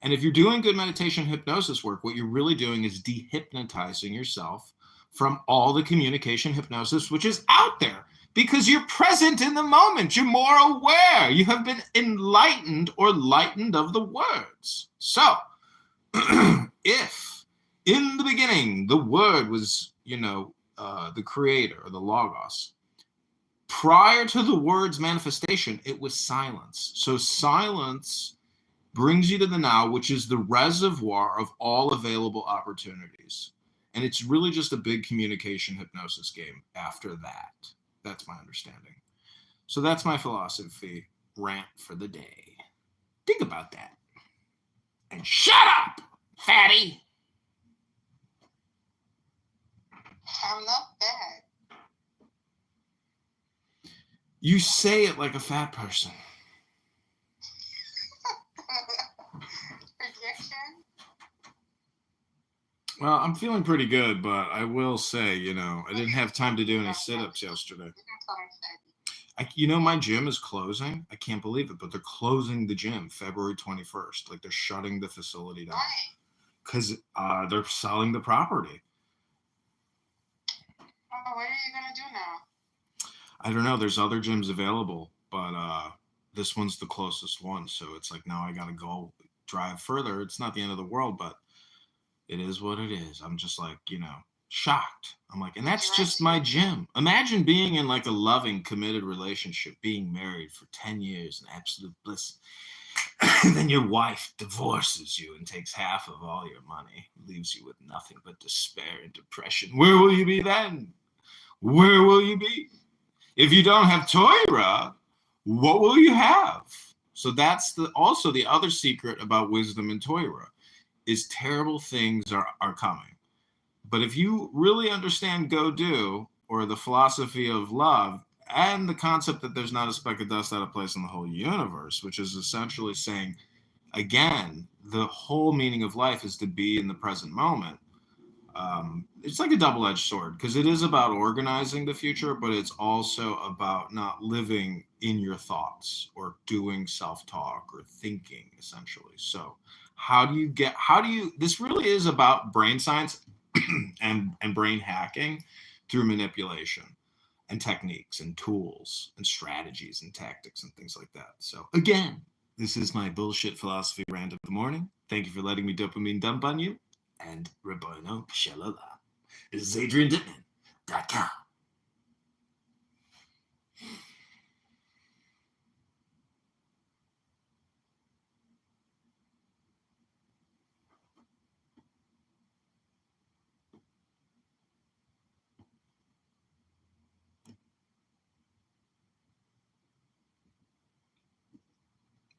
And if you're doing good meditation hypnosis work, what you're really doing is dehypnotizing yourself from all the communication hypnosis which is out there, because you're present in the moment. You're more aware. You have been enlightened or lightened of the words. So if in the beginning the word was, the creator or the logos, prior to the word's manifestation, it was silence. So silence brings you to the now, which is the reservoir of all available opportunities. And it's really just a big communication hypnosis game after that. That's my understanding. So that's my philosophy rant for the day. Think about that. And shut up, fatty. I'm not bad. You say it like a fat person. Projection? Well, I'm feeling pretty good, but I will say, I didn't have time to do any sit-ups yesterday. My gym is closing. I can't believe it, but they're closing the gym February 21st. Like, they're shutting the facility down. Because they're selling the property. Oh, what are you going to do now? I don't know. There's other gyms available, but this one's the closest one. So it's like, now I got to go drive further. It's not the end of the world, but it is what it is. I'm just like, shocked. I'm like, and that's just my gym. Imagine being in like a loving, committed relationship, being married for 10 years in absolute bliss. And then your wife divorces you and takes half of all your money, leaves you with nothing but despair and depression. Where will you be then? Where will you be? If you don't have Torah, what will you have? So that's also the other secret about wisdom and Torah, is terrible things are coming. But if you really understand go do, or the philosophy of love, and the concept that there's not a speck of dust out of place in the whole universe, which is essentially saying, again, the whole meaning of life is to be in the present moment. It's like a double-edged sword, because it is about organizing the future, but it's also about not living in your thoughts or doing self-talk or thinking, essentially. So this really is about brain science and brain hacking through manipulation and techniques and tools and strategies and tactics and things like that. So again, this is my bullshit philosophy rant of the morning. Thank you for letting me dopamine dump on you. And Rabbano Shalala. This is AdrianDittman.com.